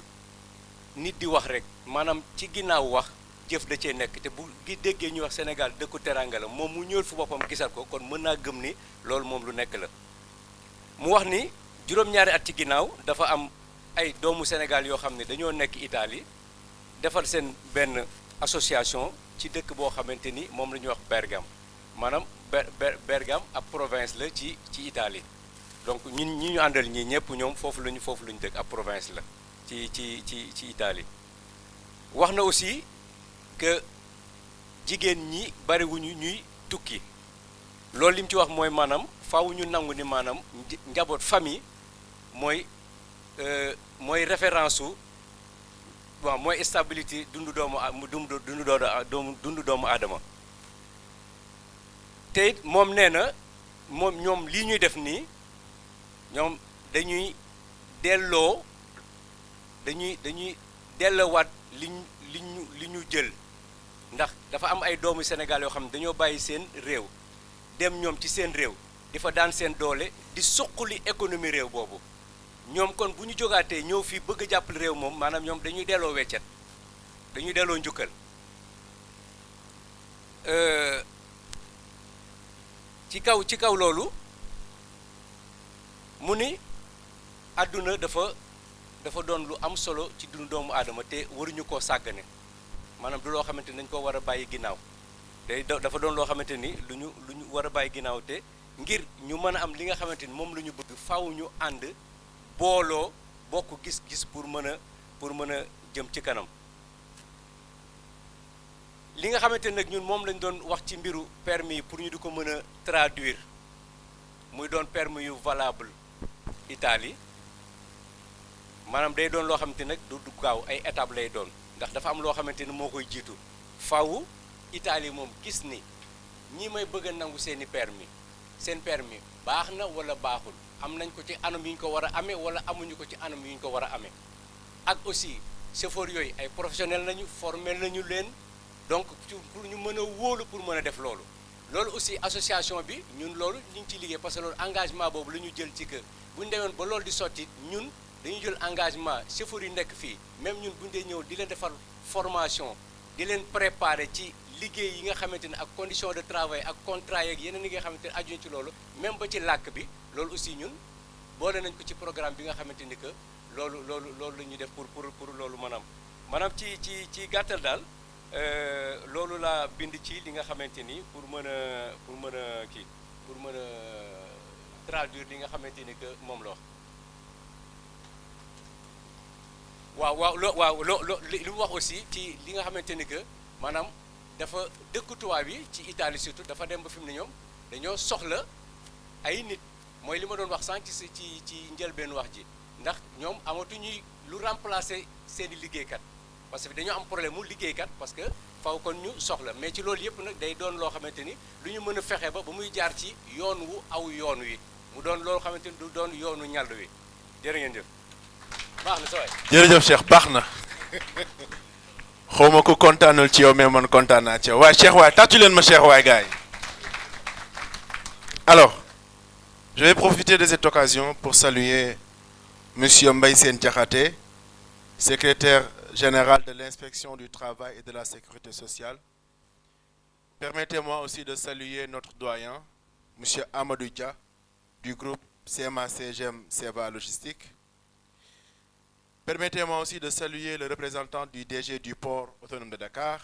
nit di wax rek maanaam ci ginnaaw wax jëf da cee nekk te bu gi déggee ñuy wax Sénégal dëkku teraanga la moom mu ñëwal fu boppam gisal ko kon mën naa gëm ni loolu moom lu nekk la mu wax ni juróom-ñaari at ci ginnaaw dafa am ay doomu Sénégal yoo xam ne dañoo nekk Italie defar seen benn association ci dëkk boo xamante ni moom la ñuy wax Bergame maanaam Bergame ab province la ci Italie donc ñi ñu àndal ñii ñëpp ñoom foofu la ñu dëkk ab province la ci Italie wax na aussi que jigéen ñi bariwuñu ñuy tukki loolu li mu ci wax mooy maanaam faaw ñu nangu ni maanaam njaboot famille mooy référence su waaw mooy stabilité dundu doomu aadama te it moom nee na moom ñoom lii ñuy def nii ñoom dañuy delloowaat li ñu jël ndax dafa am ay doomu Sénégal yoo xam ne dañoo bàyyi seen réew dem ñoom ci seen réew di fa daan seen doole di suqali économie réew boobu ñoom kon bu ñu jógaatee ñëw fii bëgg a jàppale réew moom maanaam ñoom dañuy delloo weccet dañuy delloo njukkal ci kaw loolu mu ni àdduna dafa doon lu am solo ci dundu doomu aadama te waruñu koo sàggane maanaam du loo xamante ni dañ ko war a bàyyi ginnaaw dafa doon loo xamante ni lu ñu war a bàyyi ginnaaw te ngir ñu mën a am li nga xamante ni moom la ñu bëgg faaw ñu ànd booloo bokk gis-gis pour mën a jëm ci kanam li nga xamante ni nag ñun moom lañ doon wax ci mbiru permis pour ñu di ko mën a traduire muy doon permis yu valable Italie maanaam day doon loo xamante ni nag du gaaw ay étape lay doon ndax dafa am loo xamante ni moo koy jiitu faaw Italie moom gis ni ñi may bëgg a nangu seen permis baax na wala baaxul am nañ ko ci anam yu ñu ko war a amee wala amuñu ko ci anam yu ñu ko war a amee ak aussi chauffeur yooyu ay professionnel nañu formé nañu leen donc pour ñu mën a wóolu pour mën a def loolu aussi association bi ñun loolu ñu ngi ciy liggéey parce que loolu engagement boobu la ñu jël ci que bu ñu demoon ba loolu di sotti ñun dañuy jël engagement chauffeur yu nekk fii même ñun bu ñu dee ñëw di leen defal formation di leen préparer ci liggéey yi nga xamante ne ak condition de travail ak contrat yeeg yeneen yi nga xamante ne ajuñ ci loolu même ba ci làkk bi loolu aussi ñun boole nañ ko ci programme bi nga xamante ni que loolu la ñuy def pour loolu maanaam ci gàttal daal loolu laa bind ci li nga xamante ni pour mën a traduire li nga xamante ni que moom la wax li mu wax aussi ci li nga xamante ni que maanaam dafa dëkku tubaab yi ci Italie surtout dafa dem ba fi mu ne ñoom dañoo soxla ay nit mooy li ma doon wax sànq ci njëlbeen wax ji ndax ñoom amatuñuy lu remplacer seeni liggéeykat parce que dañoo am problème mu liggéeykat parce que faw kon ñu soxla mais ci loolu yëpp nag day doon loo xamante ni lu ñu mën a fexe ba muy jaar ci yoon wu aw yoon wi mu doon loo xamante ni du doon yoonu ñàll wi jërë ngeen jëf baax na sa waay jërëjëf Cheikh baax na xawma ko kontaanul ci yow mais man kontaan naa ci yow waaye Cheikh waay tàccu leen ma Cheikh waay gars yi alors je vais profiter de cette occasion pour saluer monsieur Mbaye Sène Diakhaté, secrétaire général de l'inspection du travail et de la sécurité sociale. Permettez-moi aussi de saluer notre doyen, monsieur Amadou Dia, du groupe CMA-CGM Seva Logistique. Permettez-moi aussi de saluer le représentant du DG du port autonome de Dakar.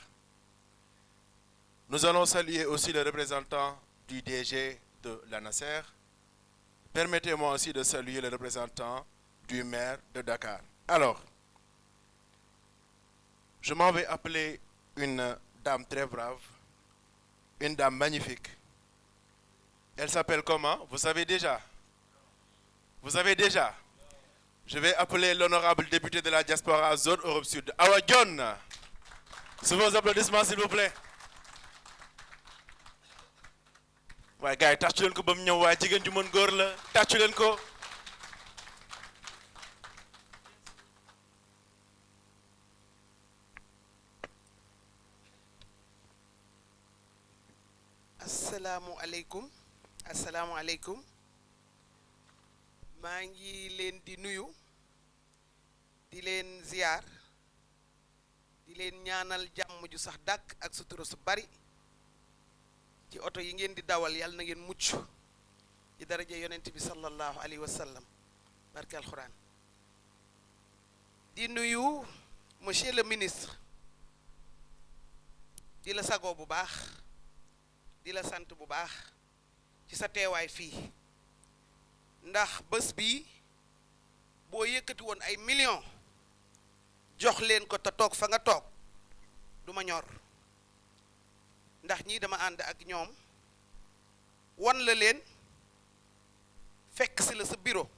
Nous allons saluer aussi le représentant du DG de la NACER. Permettez-moi aussi de saluer le représentant du maire de Dakar. Alors, je m'en vais appeler une dame très brave, une dame magnifique. Elle s'appelle comment? Vous savez déjà? Vous savez déjà? Je vais appeler l'honorable député de la diaspora zone Europe Sud, Awa Dione. Sous vos applaudissements, s'il vous plaît. Ouais, gars, tàccu leen ko ba mu ñëw waaye jigéen ju mën góor la tàccu leen ko. asalaamualeykum maa ngi leen di nuyu di leen ziyaar di leen ñaanal jàmm ju sax dàkk ak sutura su bari ci oto yi ngeen di dawal yàlla na ngeen mucc ci daraja yonent bi sallallahu alayhi wa sallam barke alxuraan di nuyu monsieur le ministre di la sagoo bu baax di la sant bu baax ci sa teewaay fii ndax bés bi boo yëkkati woon ay millions jox leen ko te toog fa nga toog du ma ñor ndax ñii dama ànd ak ñoom wan la leen fekk si la sa bureau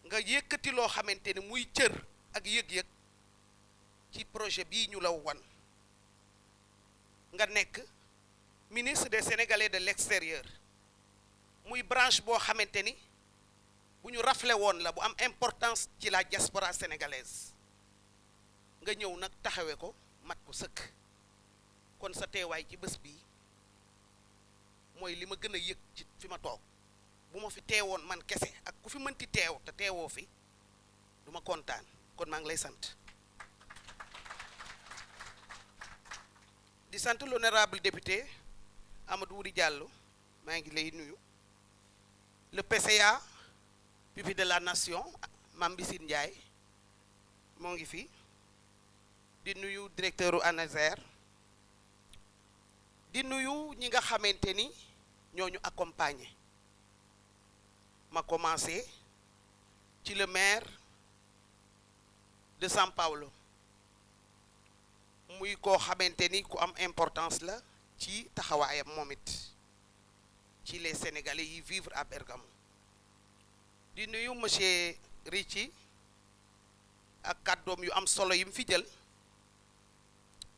nga yëkkati loo xamante ni muy cër ak yëg-yëg ci projet bii ñu la wan nga nekk ministre des Sénégalais de l'extérieur muy branche boo xamante ni bu ñu rafle woon la bu am importance ci la diaspora sénégalaise nga ñëw nag taxawe ko mat ko sëkk kon sa teewaay ci bés bi mooy li ma gën a yëg ci fi ma toog bu ma fi teewoon man kese ak ku fi mënti teew te teewoo fi du ma kontaan kon maa ngi lay sant di sant l'honorable député Amadou Wuri Diallo maa ngi lay nuyu le PCA pupille de la nation Mame Bissine Ndiaye moo ngi fi di nuyu directeur u ANASER di nuyu ñi nga xamante ni ñooñu accompagner ma commencé ci le maire de São Paulo muy koo xamante ni ku am importance la ci taxawaayam moom it ci les Sénégalais yi vivre à Bergamo di nuyu monsieur Ricci ak kàddoom yu am solo yi mu fi jël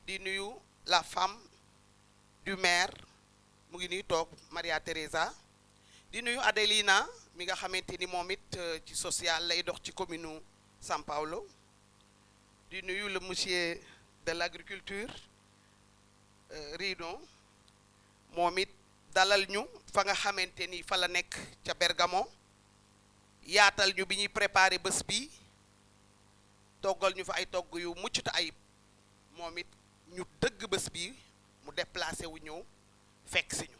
di nuyu la femme du maire mu ngi nuy toog Maria Teresa di nuyu Adelina mi nga xamante ni moom it ci social lay dox ci commune São Paulo di nuyu le monsieur de l'agriculture Rido moom it dalal ñu fa nga xamante ni fa la nekk ca Bergamo yaatal ñu bi ñuy préparer bés bi toggal ñu fa ay togg yu mucc te ayib moom it ñu dëgg bés bi mu déplacé wu ñëw fekk si ñu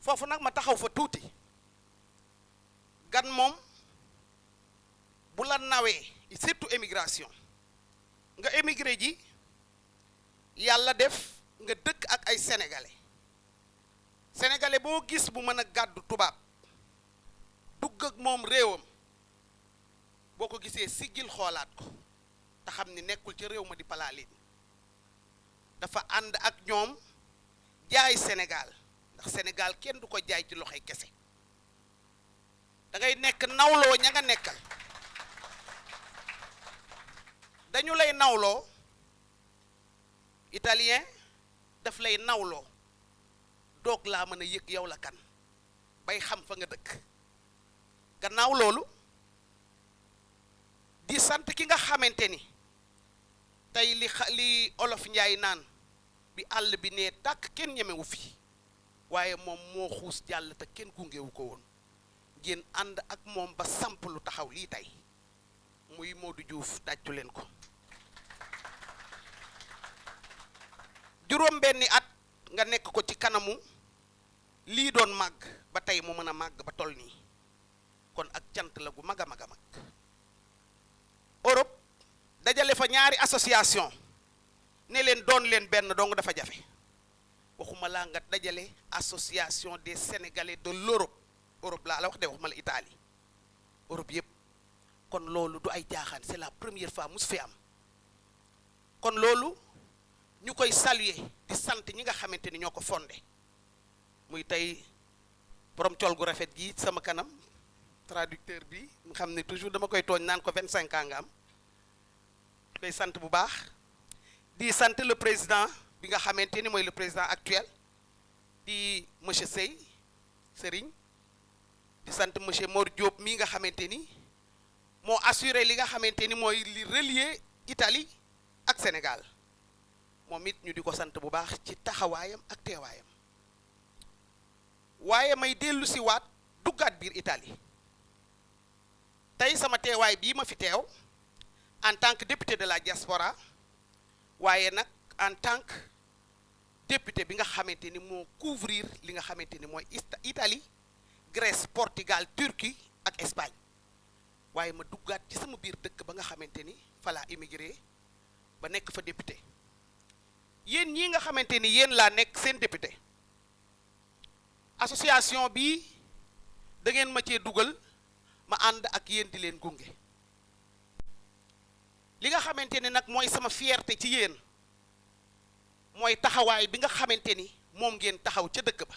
foofu nag ma taxaw fa tuuti gan moom bu la nawee surtout émigration nga émigré ji yàlla def nga dëkk ak ay sénégalais boo gis bu mën a gàddu tubaab dugg ak moom réewam boo ko gisee siggil xoolaat ko te xam ni nekkul ci réew ma di palaalin dafa ànd ak ñoom jaay Sénégal ndax Sénégal kenn du ko jaay ci loxoy kese da ngay nekk nawloo ña nga nekkal dañu lay nawloo italien daf lay nawloo doog laa mën a yëg yow la kan bay xam fa nga dëkk gannaaw loolu di sant ki nga xamante ni tey li olof njaay naan bi àll bi nee tàkk kenn ñemewu fi waaye moom moo xuus jàll te kenn gungewu ko woon ngeen ànd ak moom ba samp lu taxaw lii tey muy Modou Diouf tàccu leen ko juróom benni at nga nekk ko ci kanamu lii doon màgg ba tey mu mën a màgg ba toll nii kon ak cant la gu mag a mag a mag Europe dajale fa ñaari association ne leen doon leen benn dong dafa jafe waxuma laa nga dajale association des Sénégalais de l'Europe Europe laa la wax de waxuma la Italie Europe yëpp kon loolu du ay jaaxaan c'est la première fois mus fi am kon loolu ñu koy saluer di sant ñi nga xamante ni ñoo ko fondé muy tey borom col gu rafet gi sama kanam traducteur bi nga xam ne toujours dama koy tooñ naan ko 25 ans nga am koy sant bu baax di sant le président bi nga xamante ni mooy le président actuel di monsieur Serigne di sant monsieur Mor Diop mii nga xamante ni moo assuré li nga xamante ni mooy li relier Italie ak Sénégal moom it ñu di ko sant bu baax ci taxawaayam ak teewaayam waaye may dellu si waat duggaat biir Italie tey sama teewaay bii ma fi teew en tant que député de la diaspora waaye nag en tant que député bi nga xamante ni moo couvrir li nga xamante ni mooy Italie Grèce Portugal Turquie ak Espagne waaye ma duggaat ci sama biir dëkk ba nga xamante ni fa laa immigré ba nekk fa député yéen ñii nga xamante ni yéen laa nekk seen député association bi da ngeen ma cee dugal ma ànd ak yéen di leen gunge li nga xamante ni nag mooy sama fierté ci yéen mooy taxawaay bi nga xamante ni moom ngeen taxaw ca dëkk ba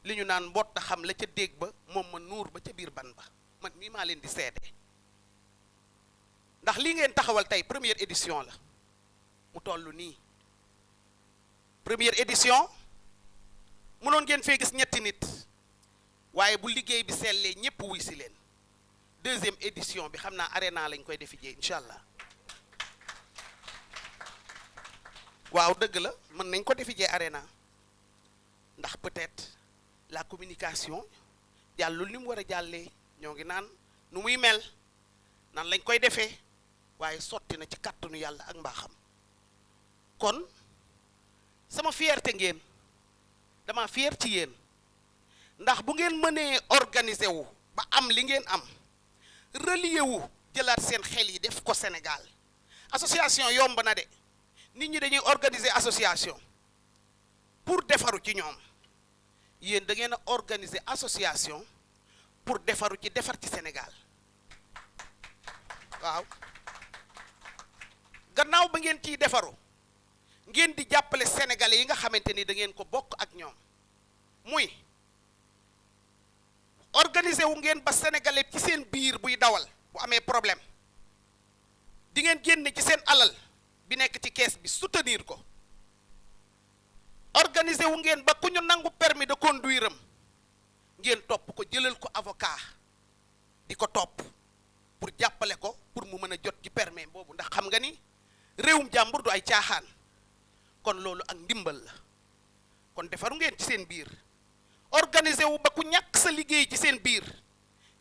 li ñu naan mbott xam la ca déeg ba moom ma nuur ba ca biir ban ba man mii maa leen di seede ndax li ngeen taxawal tey première édition la mu toll nii première édition mënoon ngeen fee gis ñetti nit waaye bu liggéey bi sellee ñëpp wuy si leen deuxième édition bi xam naa arena lañ koy defi jee incha allah waaw dëgg la mën nañ ko defi jee arena ndax peut-être la communication jàllul ni mu war a jàllee ñoo ngi naan nu muy mel nan lañ koy defee waaye sotti na ci kàttanu yàlla ak mbaaxam kon sama fierté ngeen dama fier ci yéen ndax bu ngeen mënee organiser wu ba am li ngeen am relier wu jëlaat seen xel yi def ko Sénégal association yomb na de nit ñi dañuy organiser association pour defaru ci ñoom yéen da ngeen a organiser association pour defaru ci defar ci Sénégal waaw gannaaw ba ngeen ciy defaru ngeen di jàppale sénégalais yi nga xamante ni da ngeen ko bokk ak ñoom muy organiser wu ngeen ba sénégalais ci seen biir buy dawal bu amee problème di ngeen génne ci seen alal bi nekk ci kees bi soutenir ko organiser wu ngeen ba ku ñu nangu permis de conduire am ngeen topp ko jëlal ko avocat di ko topp pour jàppale ko pour mu mën a jot ci permis boobu ndax xam nga ni réewum jàmbur du ay caaxaan kon loolu ak ndimbal la kon defaru ngeen ci seen biir organiser wu ba ku ñàkk sa liggéey ci seen biir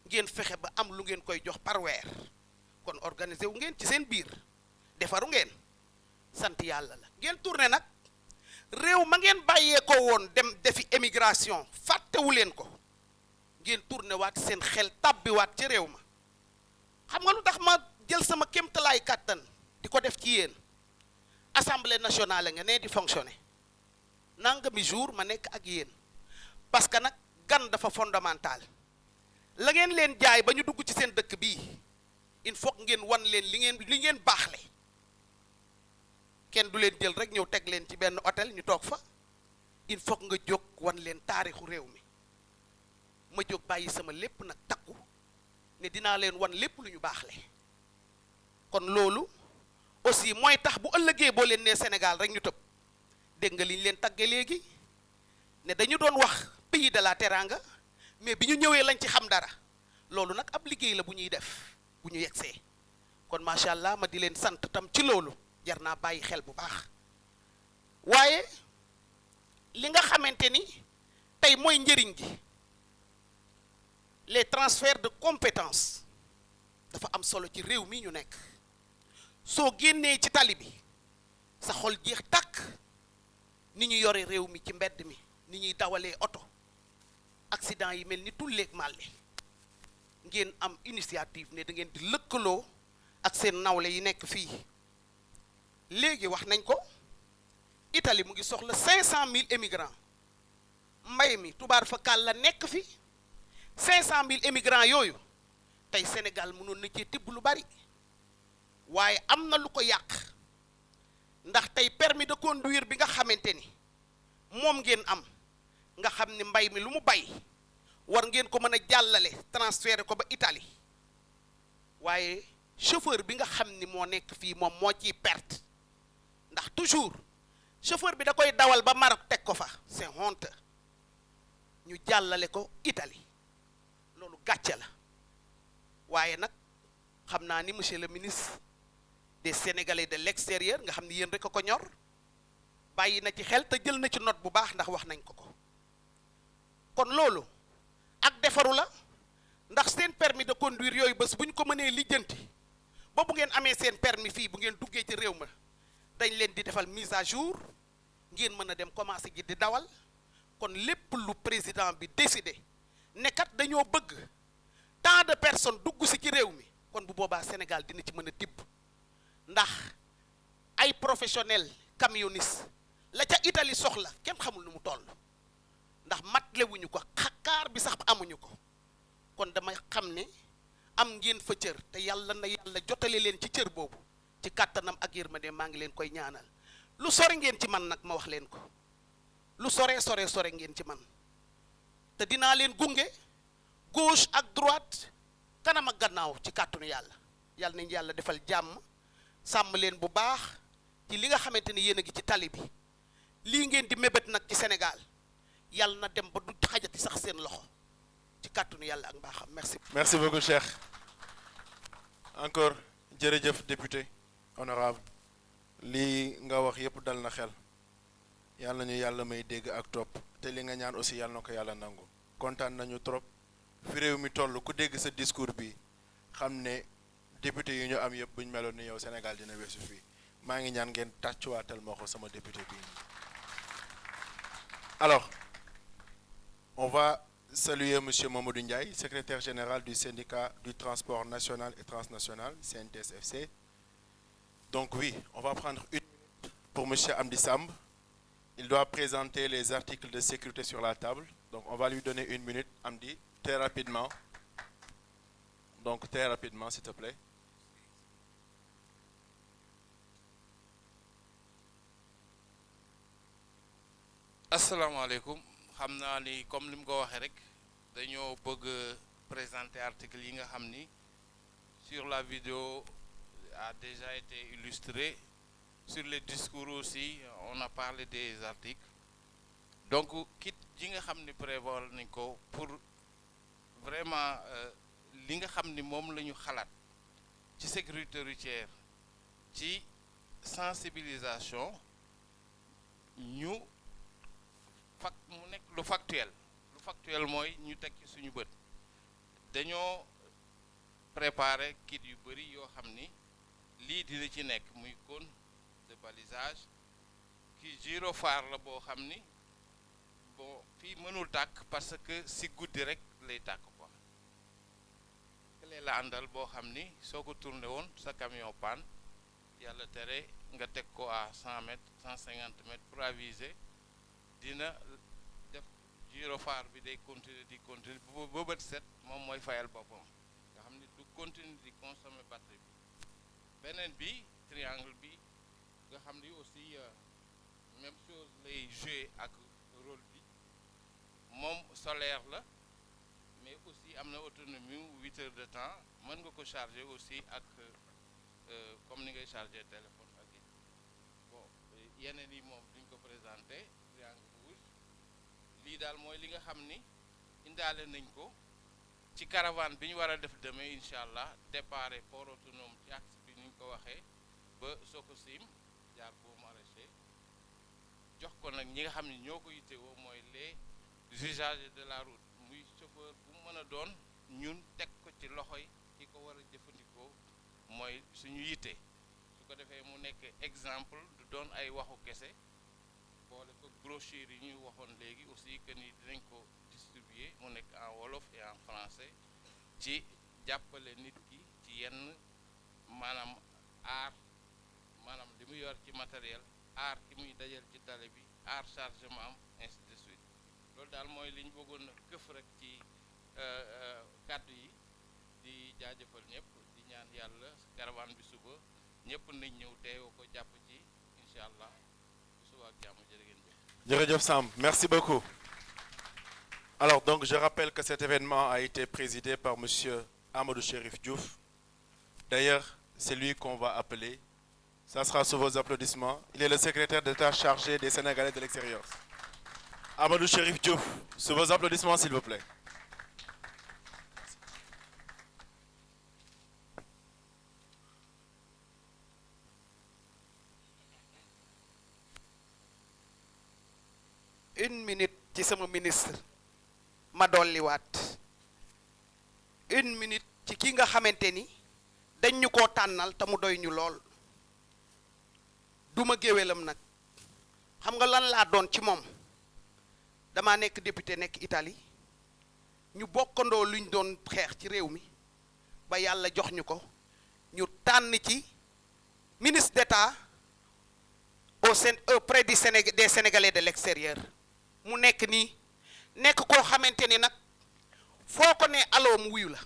ngeen fexe ba am lu ngeen koy jox par weer kon organiser wu ngeen ci seen biir defaru ngeen sant yàlla la ngeen tourné nag réew ma ngeen bàyyee ko woon dem defi émigration fàttewu leen ko ngeen tourné waat seen xel tàbbiwaat ci réew ma xam nga lu tax ma jël sama kéemtalaay kàttan di ko def ci yéen assemblée nationale nga ne di fonctionner nangami jour ma nekk ak yéen parce que nag gan dafa fondamental la ngeen leen jaay ba ñu dugg ci seen dëkk bii il faut ngeen wan leen li ngeen baaxle kenn du leen jël rek ñëw teg leen ci benn hôtel ñu toog fa il faut nga jóg wan leen taarixu réew mi ma jóg bàyyi sama lépp nag takku ne dinaa leen wan lépp lu ñu baaxle kon loolu aussi mooy tax bu ëllëgee boo leen nee Sénégal rek ñu tëb dégg nga li ñu leen tagge léegi ne dañu doon wax pays de la teranga mais bi ñu ñëwee lañ ci xam dara loolu nag ab liggéey la bu ñuy def bu ñu yegsee kon macha allah ma di leen sant tam ci loolu jar naa bàyyi xel bu baax waaye li nga xamante ni tey mooy njëriñ gi les transferts de compétences dafa am solo ci réew mi ñu nekk soo génnee ci tali bi sa xol jeex tàkk ni ñu yore réew mi ci mbedd mi ni ñuy dawalee oto accident yi mel ni tulleeg màlle ngeen am initiative ne da ngeen di lëkkaloo ak seen nawle yi nekk fii léegi wax nañ ko Italie mu ngi soxla 500 000 émigrants mbay mi tubaar fa kàll la nekk fi 500 000 émigrants yooyu tey Sénégal mënoon na cee tibb lu bari waaye am na lu ko yàq ndax tey permis de conduire bi nga xamante ni moom ngeen am nga xam ne mbay mi lu mu bay war ngeen ko mën a jàllale transféré ko ba Italie waaye chauffeur bi nga xam ni moo nekk fii moom moo ciy perte ndax toujours chauffeur bi da koy dawal ba Maroc teg ko fa c'est honte ñu jàllale ko Italie loolu gàcce la waaye nag xam naa ni monsieur le ministre des Sénégalais de l'extérieur nga xam ni yéen rek a ko ñor bàyyi na ci xel te jël na ci note bu baax ndax wax nañ ko ko kon loolu ak defaru la ndax seen permis de conduire yooyu bés bu ñu ko mënee lijjanti ba bu ngeen amee seen permis fii bu ngeen duggee ci réew ma dañ leen di defal mise à jour ngeen mën a dem commencer ji di dawal kon lépp lu président bi décidé ne kat dañoo bëgg tant de personnes dugg si ci réew mi kon bu boobaa Sénégal dina ci mën a tibb ndax ay professionnels camionnistes la ca Italie soxla kenn xamul nu mu toll ndax matlewuñu ko xakaar bi sax amuñu ko kon dama xam ne am ngeen fa cër te yàlla na yàlla jotale leen ci cër boobu ci kàttanam ak yërmande maa ngi leen koy ñaanal lu sore ngeen ci man nag ma wax leen ko lu sore ngeen ci man te dinaa leen gunge gauche ak droite kanam ak gannaaw ci kàttanu yàlla yàlla nañ yàlla defal jàmm sàmm leen bu baax ci li nga xamante ni yéen a ngi ci tali bi lii ngeen di mébét nag ci Sénégal yàlla na dem ba du xajati sax seen loxo ci kàttanu yàlla ak mbaaxam merci. Merci beaucoup Cheikh. Encore jërëjëf député honorable lii nga wax yëpp dal na xel yàlla nañu yàlla may dégg ak topp te li nga ñaan aussi yàlla na ko yàlla nangu kontaan nañu trop fi réew mi toll ku dégg sa discours bi xam ne député yi ñu am yëpp bu ñu meloon ni yow Sénégal dina weesu fii maa ngi ñaan ngeen tàccuwaatal moo ko sama député bii. Alors on va saluer monsieur Mamadou Ndiaye, secrétaire général du syndicat du transport national et transnational, CNTS-FC. Donc oui, on va prendre une minute pour monsieur Amdi Samb. Il doit présenter les articles de sécurité sur la table. Donc on va lui donner une minute, Amdi, très rapidement. Donc très rapidement, s'il te plaît. Assalamu alaikum. xam naa ni comme li mu ko waxee rek dañoo bëgg présenter article yi nga xam ni sur la vidéo a déjà été illustré sur les discours aussi on a parlé des articles donc kit yi nga xam ni prévoir nañ ko pour vraiment li nga xam ni moom la ñu xalaat ci sécurité routière ci sensibilisation ñu mu nekk lu factuel mooy ñu teg ci suñu bët dañoo préparer kit yu bëri yoo xam ni lii dina ci nekk muy cône de balisage ki gyrophare la boo xam ni bon fii mënul tàkk parce que si guddi rek lay tàkk quoi clé la àndal boo xam ni soo ko tourné woon sa camion panne yàlla tere nga teg ko à 100 mètres 150 mètres pour aviser dina def gyrophare bi day continuer di continuer ba bët set moom mooy fayal boppam nga xam ni du continuer di consommer batterie bi beneen bi triangle bi nga xam ni aussi même chose lay jouer ak rôle bi moom solaire la mais aussi am na autonomie 8 heures de temps mën nga ko charger aussi ak comme ni ngay charger téléphone ak yi bon yeneen yi moom duñ ko présenter triangle rouge lii daal mooy li nga xam ni indaale nañ ko ci caravane bi ñu war a def demain incha allah départ port autonome ci axe bi ni ñu ko waxee ba Sococim jaar boo maraîcher jox ko nag ñi nga xam ni ñoo ko yittewoo mooy les usagers de la route muy chauffeur bu mu mën a doon ñun teg ko ci loxoy ki ko war a jëfandikoo mooy suñu yitte su ko defee mu nekk exemple du doon ay waxu kese boole ko brochure yi ñuy waxoon léegi aussi que ni dinañ ko distribuer mu nekk en wolof et en français ci jàppale nit ki ci yenn maanaam aar maanaam li mu yor ci matériel aar ki muy dajal ci tali bi aar chargement am ainsi de suite loolu daal mooy li ñu bëggoon këf rek ci kàddu yi di jaajëfal ñëpp di ñaan yàlla caravane bi suba ñëpp nañ ñëw teew ko jàpp ci incha allah suba ak jàmm jërë ngeen jëf. Jërëjëf Samb, merci beaucoup. Alors, donc, je rappelle que cet événement a été présidé par M. Amadou Chérif Diouf. D'ailleurs, c'est lui qu'on va appeler. Ça sera sous vos applaudissements. Il est le secrétaire d'État chargé des Sénégalais de l'extérieur. Amadou Chérif Diouf, sous vos applaudissements, s'il vous plaît. Une minute ci sama ministre ma dolliwaat une minute ci ki nga xamante ni dañ ñu koo tànnal te mu doy ñu lool duma géwélam nag xam nga lan laa doon ci moom damaa nekk député nekk Italie ñu bokkandoo luñ doon xeex ci réew mi ba yàlla jox ñu ko ñu tànn ci ministre d'État auprès des Sénégalais de l'extérieur mu nekk nii nekk koo xamante ni nag foo ko ne aloo mu wuyu la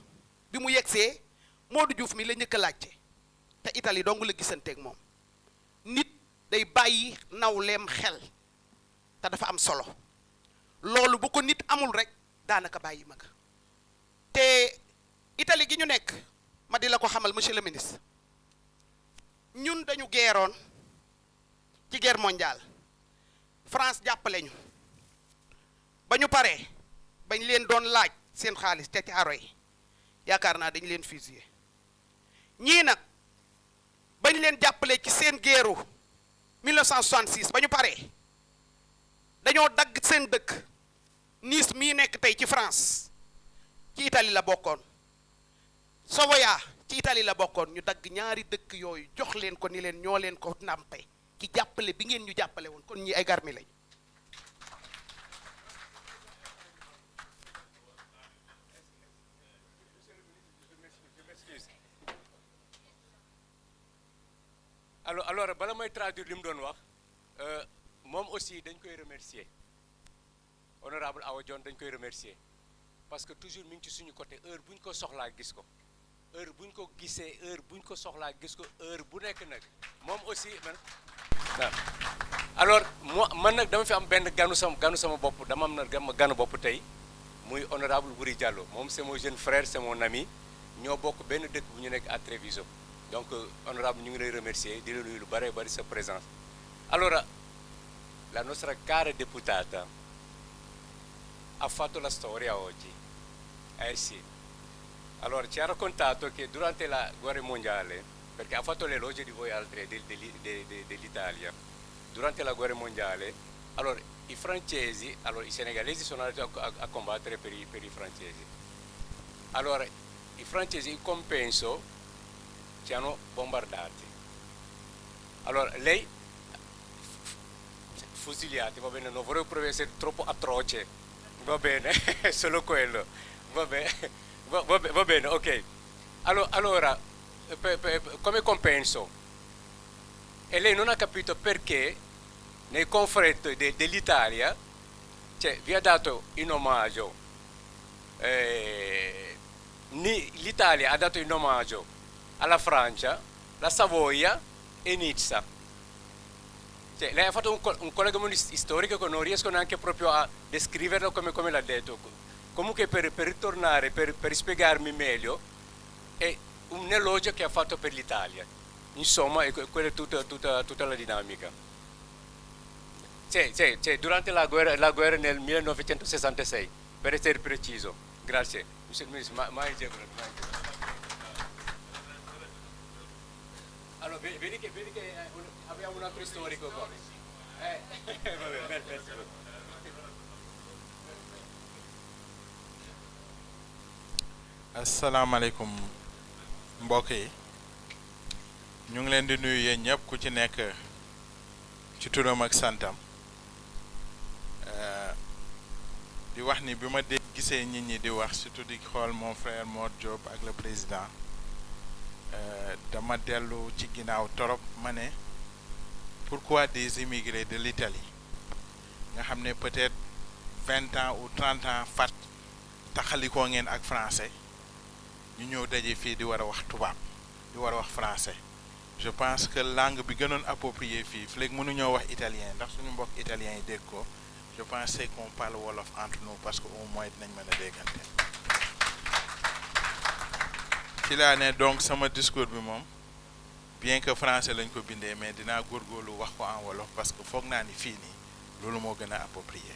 bi mu yegsee Modou Diouf mi la njëkk a laajte te Italie dong la gisanteeg moom nit day bàyyi nawleem xel te dafa am solo loolu bu ko nit amul rek daanaka bàyyi ma nga te Italie gi ñu nekk ma di la ko xamal monsieur le ministre ñun dañu geeroon ci guerre mondiale France jàppale ñu ba ñu paree bañ leen doon laaj seen xaalis te caaro yi yaakaar naa dañ leen fusillé ñii nag bañ leen jàppale ci seen guerru 1966 ba ñu paree dañoo dagg seen dëkk Nice mii nekk tey ci France ci Italie la bokkoon Savoia ci Italie la bokkoon ñu dagg ñaari dëkk yooyu jox leen ko ni leen ñoo leen ko nàmpe ci jàppale bi ngeen ñu jàppale woon kon ñi ay garmi lañ alors bala may traduire li mu doon wax moom aussi dañ koy remercier honorable Awa Dione dañ koy remercier parce que toujours mi ngi ci suñu côté heure bu ñu ko soxlaa gis ko heure bu ñu ko gisee heure bu ñu ko soxlaa gis ko heure bu nekk nag moom aussi man waaw alors man nag dama fi am benn ganu sama bopp dama am na ganu bopp tey muy honorable Wuri Diallo moom c'est mon jeune frère c'est mon ami ñoo bokk benn dëkk bu ñu nekk à Treviso donc honorable ñu ngi lay remercier di la nuyu lu bare bari sa présence. Allora la nostra cara deputata ha fatto la storia oggi, sì, allora ci ha raccontato che durante la guerra mondiale, perché ha fatto l'elogio di voi altri dell'Italia, durante la guerra mondiale, allora i francesi, allora i senegalesi sono andati a combattere per i francesi, allora i francesi in compenso ci hanno bombardati, allora lei fuciliati, va bene, non vorrei proprio essere troppo atroce, va bene, solo quello, va bene, ok, allora come compenso, e lei non ha capito perché nei confronti dell'Italia, cioè vi ha dato in omaggio, l'Italia ha dato in omaggio alla Francia, la Savoia e Nizza. Cioè, lei ha fatto un collegamento storico che non riesco neanche proprio a descriverlo come l'ha detto. Comunque per ritornare, per spiegarmi meglio, è un elogio che ha fatto per l'Italia. Insomma, quella è tutta la dinamica. Cioè, durante la guerra nel 1966, per essere preciso. Grazie. Allora, vedi che abbiamo un altro storico qua. Vabbè, merci. Asalaamaaleykum mbokk yi ñu ngi leen di nuyu yéen ñëpp ku ci nekk ci turam ak santam di wax ni bi ma gisee nit ñi di wax surtout di xool mon frère Mor Diop ak le président dama dellu ci ginnaaw torop ma ne pourquoi des immigrés de l'Italie nga xam ne peut-être 20 ans ou 30 ans fat taxalikoo ngeen ak français ñu ñëw daje fii di war a wax tubaab di war a wax français je pense que langue bi gënoon approprié fii léegi mënuñoo wax italien ndax suñu mbokk italien yi dégg ko je je pensais qu'on parle wolof entre nous parce que au moins dinañ mën a déggante ci laa ne donc sama discours bi moom bien que français lañ ko bindee mais dinaa góorgóorlu wax ko en wolof parce que foog naa ni fii nii loolu moo gën a approprié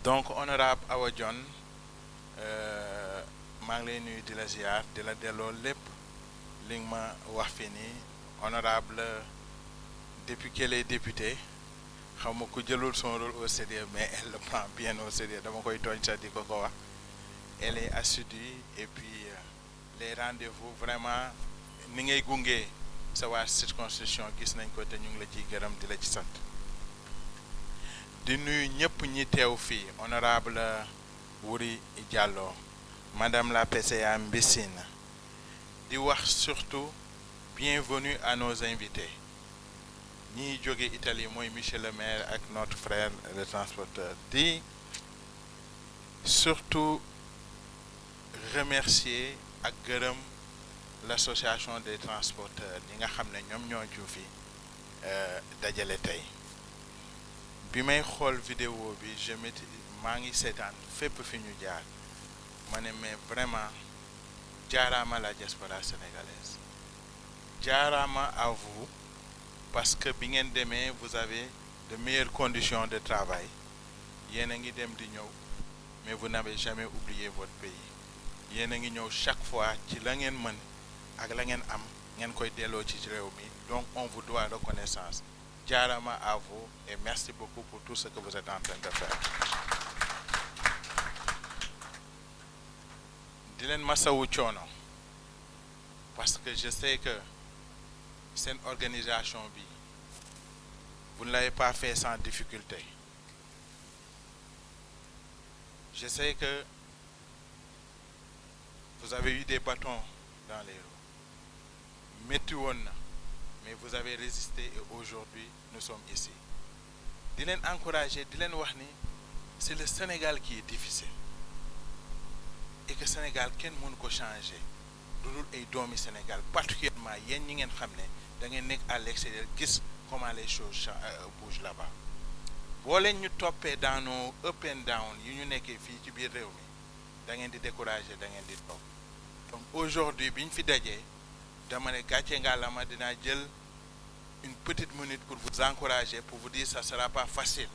donc honorable Awa Dione maa ngi lay nuyu di la ziar di la delloo lépp li nga ma wax fii nii honorable depuis qu'elle est députée xaw ma ku jëlul son rôle au sérieux mais elle le prend bien au sérieux dama koy tooñ sax di ko wax elle est assidue et puis les rendez-vous vraiment ni ngay gunge sa waa circonscription gis nañ ko te ñu ngi la ciy gërëm di la ci sant di nuyu ñëpp ñi teew fii honorable Wuri Diallo madame la PCA Mbissine di wax surtout bienvenue à nos invités ñi jóge Italie mooy monsieur le maire ak notre frère le transporteur di surtout remercier ak gërëm l'association des transporteurs ñi nga xam ne ñoom ñoo ju fi dajale tey bi may xool vidéo bi maa ngi seetaan fépp fi ñu jaar ma ne mais vraiment jaaraama la diaspora sénégalaise jaaraama à vous parce que bi ngeen demee vous avez de meilleures conditions de travail yéen a ngi dem di ñëw mais vous n'avez jamais oublié votre pays yéen a ngi ñëw chaque fois ci la ngeen mën ak la ngeen am ngeen koy delloo ci réew mi donc on vous doit reconnaissance jaaraama à vous et merci beaucoup pour tout ce que vous êtes en train de faire di leen masawu coono parce que je sais que cette organisation bi vous ne l'avez pas fait sans difficulté je sais que vous avez eu des bâtons dans les roues métti woon na mais vous avez résisté et aujourd'hui nous sommes ici di leen encourager di leen wax ni c'est le Sénégal qui est difficile et que Sénégal kenn mënu ko changer lu dul ay doomi Sénégal particulièrement yéen ñi ngeen xam ne da ngeen nekk à l'extérieur gis comment les choses bougent là-bas boo leen ñu toppee dans nos up and down yi ñu nekkee fii ci biir réew mi da ngeen di décourager da ngeen di toog donc aujourd'hui bi ñu fi dajee dama ne gàcce ngaalama dinaa jël une petite minute pour vous encourager pour vous dire ça sera pas facile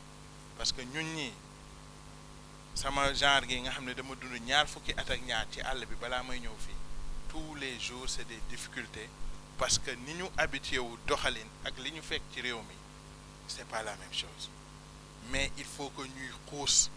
parce que ñun ñi sama genre gi nga xam ne dama dund ñaar fukki at ak ñaar ci àll bi balaa may ñëw fii tous les jours c'est des difficultés parce que ni ñu habitué wu doxalin ak li ñu fekk ci réew mi c'est pas la même chose mais il faut que ñuy xuus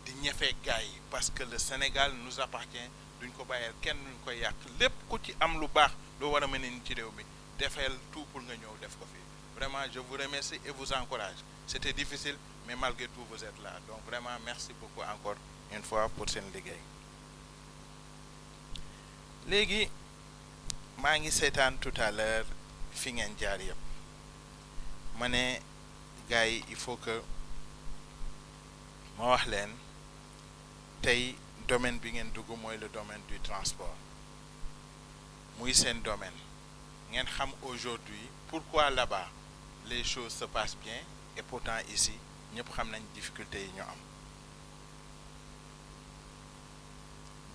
di ñefee gars yi parce que le Sénégal nous appartient duñ ko bàyyeel kenn duñ koy yàq lépp ku ci am lu baax loo war a mën a ci réew mi defeel tout pour nga ñëw def ko fi vraiment je vous remercie et vous encourage c'était difficile mais malgré tout vous êtes là donc vraiment merci beaucoup encore une fois pour seen liggéey léegi maa ngi seetaan tout à l'heure fi ngeen jaar yëpp ma ne gars yi il faut que ma wax leen tey domaine bi ngeen dugg mooy le domaine du transport muy seen domaine ngeen xam aujourd'hui pourquoi là-bas les choses se passent bien et pourtant ici ñëpp xam nañ difficulté yi ñu am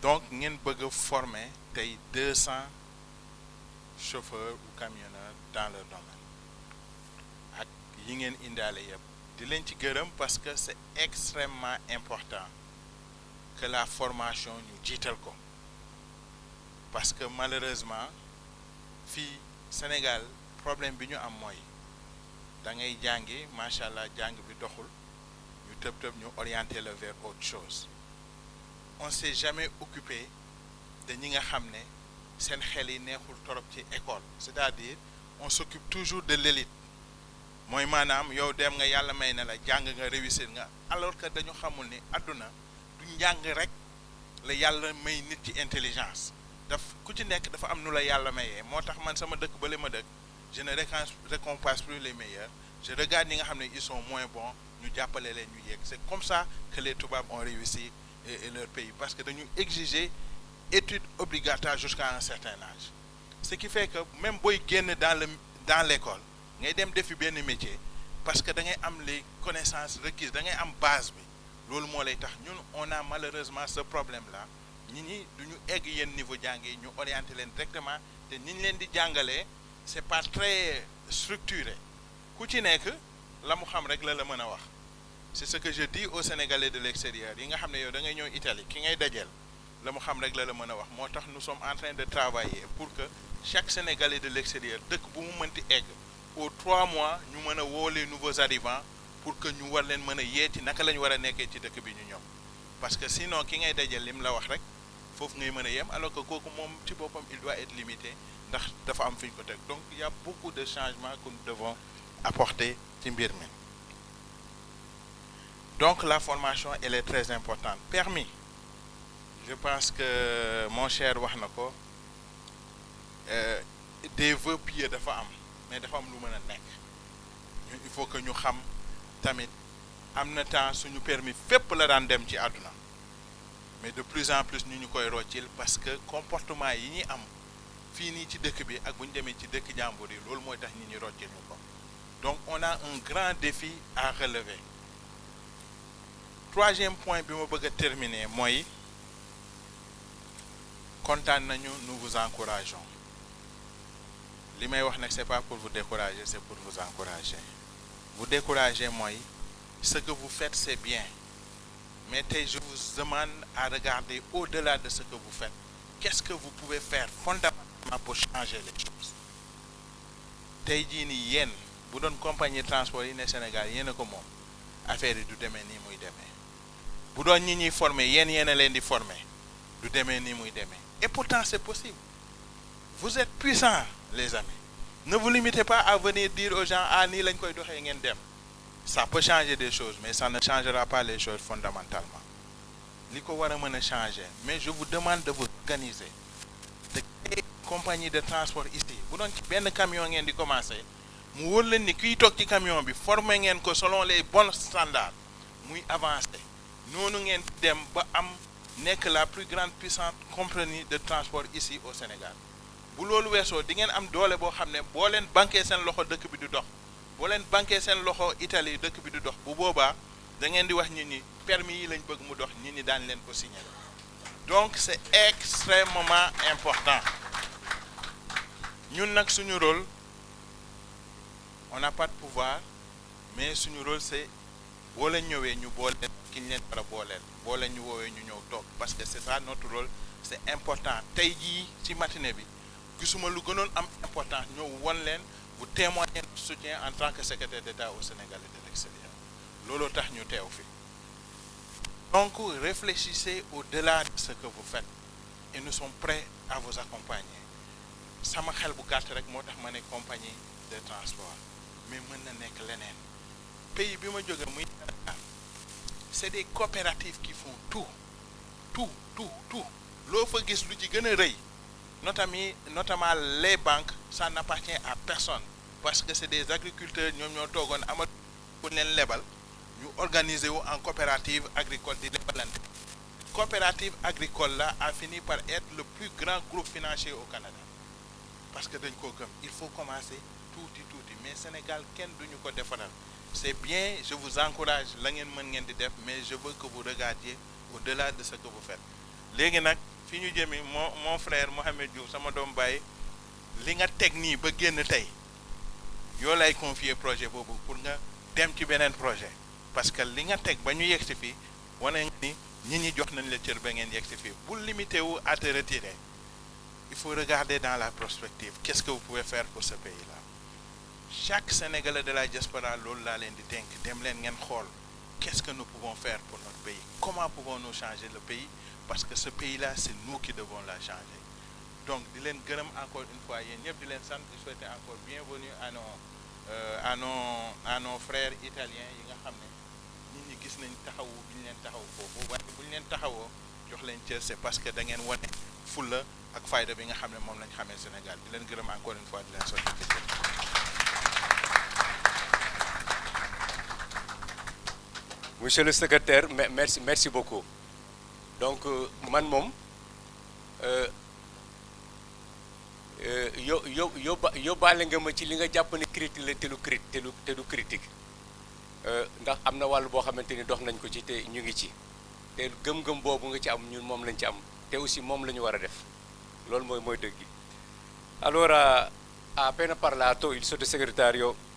donc ngeen bëgg a former tey 200 chauffeurs ou camionneurs dans leur domaine ak yi ngeen indaale yëpp di leen ci gërëm parce que c'est extrêmement important que la formation ñu jiital ko parce que malheureusement fii Sénégal problème bi ñu am mooy da ngay jàngi macha allah jàng bi doxul ñu tëb ñu orienter le vers autre chose on s'est jamais occupé de ñi nga xam ne seen xel yi neexul torop ci école c'est-à-dire on s'occupe toujours de l'élite mooy maanaam yow dem nga yàlla may na la jàng nga réussir nga alors que dañu xamul ni àdduna du njàng rek la yàlla may nit ci intelligence ku ci nekk dafa am nu la yàlla mayee moo tax man sama dëkk bale ma dëkk je ne récompense plus les meilleurs je regarde ñi nga xam ne ils sont moins bons ñu jàppale leen ñu yegg c'est comme ça que les tubaab ont réussi et leur pays parce que dañu exiger études obligatoires jusqu'à un certain âge ce qui fait que même booy génn dans l'école ngay dem defi benn métier parce que da ngay am les connaissances requises da ngay am base bi loolu moo lay tax ñun on a malheureusement ce problème là ñi duñu egg yenn niveau jàngee ñu orienté leen directement te ñi ñu leen di jàngalee c'est pas très structuré ku ci nekk la mu xam rek la mën a wax c'est ce que je dis aux Sénégalais de l'extérieur yi nga xam ne yow da ngay ñëw Italie ki ngay dajeel la mu xam rek la mën a wax moo tax nous sommes en train de travailler pour que chaque Sénégalais de l'extérieur dëkk bu mu mënti egg aux 3 mois ñu mën a woo les nouveaux arrivants pour que ñu war leen mën a yeeti naka la ñu war a nekkee ci dëkk bi ñu ñoom parce que sinon ki ngay dajeel lim la wax rek foofu ngay mën a yem alors que kooku moom ci boppam il doit être limité ndax dafa am fi ñu ko teg donc il y a beaucoup de changements que nous devons apporter ci mbir mi donc la formation elle est très importante permis je pense que mon cher wax na ko des vœux pieux dafa am mais dafa am lu mën a nekk il faut que ñu xam tamit am na temps suñu permis fépp la daan dem ci àdduna mais de plus en plus ñu koy roccil parce que comportement yi ñuy am fii nii ci dëkk bi ak bu ñu demee ci dëkk jàmbur yi loolu mooy tax ñi ñu roccil ñu ko donc on a un grand défi à relever troisième point bi ma bëgg a terminer mooy kontaan nañu nous vous encourageons li may wax nag c'est pas pour vous décourager c'est pour vous encourager vous décourager mooy ce que vous faites c'est bien mais tey je vous demande à regarder au-delà de ce que vous faites qu'est-ce que vous pouvez faire fondamentalement pour changer les choses tey jii nii yéen bu doon compagnie transport yi ne Sénégal yéen a ko moom affaire yi du demee nii muy demee bu doon ñi ñuy former yéen a leen di former du demee nii muy demee et pourtant c'est possible vous êtes puissants les amis ne vous limitez pas à venir dire aux gens ah nii lañ koy doxee ngeen dem ça peut changer des choses mais ça ne changera pas les choses fondamentalement li ko war a mën a changer mais je vous demande de vous organiser de créer compagnie de transport ici bu doon ci benn camion ngeen di commencer mu wóor leen ni kiy toog ci camion bi former ngeen ko selon les bons standards muy avancer noonu ngeen dem ba am nekk la plus grande puissante compagnie de transport ici au Sénégal bu loolu weesoo di ngeen am doole boo xam ne boo leen banqué seen loxo dëkk bi du dox boo leen banqué seen loxo Italie dëkk bi du dox bu boobaa da ngeen di wax nit ñi permis yi lañ bëgg mu dox nit ñi daan leen ko signer donc c'est extrêmement important ñun nag suñu rôle on n'a pas de pouvoir mais suñu rôle c'est boo leen ñëwee ñu boole ki ñu leen war a booleel boo leen ñu woowee ñu ñëw toog parce que c'est ça notre rôle c'est important tey jii ci matinée bi gisuma lu gënoon am importance ñëw won leen vous témoignez notre soutien en tant que secrétaire d'État au Sénégal et de l'extérieur looloo tax ñu teew fi donc réfléchissez au-delà de ce que vous faites et nous sommes prêts à vous accompagner sama xel bu gàtt rek moo tax ma ne compagnie de transport mais mën na nekk leneen pays bi ma jóge muy c'est des coopératives qui font tout loo fa gis lu ci gën a rëy notamment les banques ça n'appartient à personne parce que c'est des agriculteurs ñoom ñoo toogoon amat ku leen lebal ñu organiser wu en coopérative agricole di lebalante coopérative agricole là a fini par être le plus grand groupe financier au Canada parce que dañ koo gëm il faut commencer tuuti mais Sénégal kenn duñu ko defaral c'est bien je vous encourage la ngeen mën ngeen di def mais je veux que vous regardiez au-delà de ce que vous faites léegi nag fi ñu jëmi mon frère Mohamed Diouf sama doom baay li nga teg nii ba génn tey yoo lay confier projet boobu pour nga dem ci beneen projet parce que li nga teg ba ñu yegg si fii wane ni ñi ñi jox nañ la cër ba ngeen yegg si fii bul limité wu à te retirer il faut regarder dans la prospective qu'est-ce que vous pouvez faire pour ce pays-là chaque Sénégalais de la diaspora loolu laa leen di dénk dem leen ngeen xool qu'est-ce que nous pouvons faire pour notre pays comment pouvons-nous changer le pays parce que ce pays-là c'est nous qui devons la changer donc di leen gërëm encore une fois yéen ñëpp di leen sant di souhaiter encore bienvenue à nos frères italiens yi nga xam ne nit ñi gis nañ taxawu bi ñu leen taxaw foofu waaye bu ñu leen taxawoo jox leen cër c'est parce que da ngeen wane fulla ak fayda bi nga xam ne moom lañ xamee Sénégal di leen gërëm encore une fois di leen sotti Monsieur le secrétaire, merci beaucoup. Donc, man moom yóbbaale nga ma ci li nga jàpp ne critique la te du critique ndax am na wàll boo xamante ni dox nañ ko ci te ñu ngi ci te gëm-gëm boobu nga ci am ñun moom lañ ci am te aussi moom la ñu war a def loolu mooy dëgg gi. Allora ha appena parlato il sottosegretario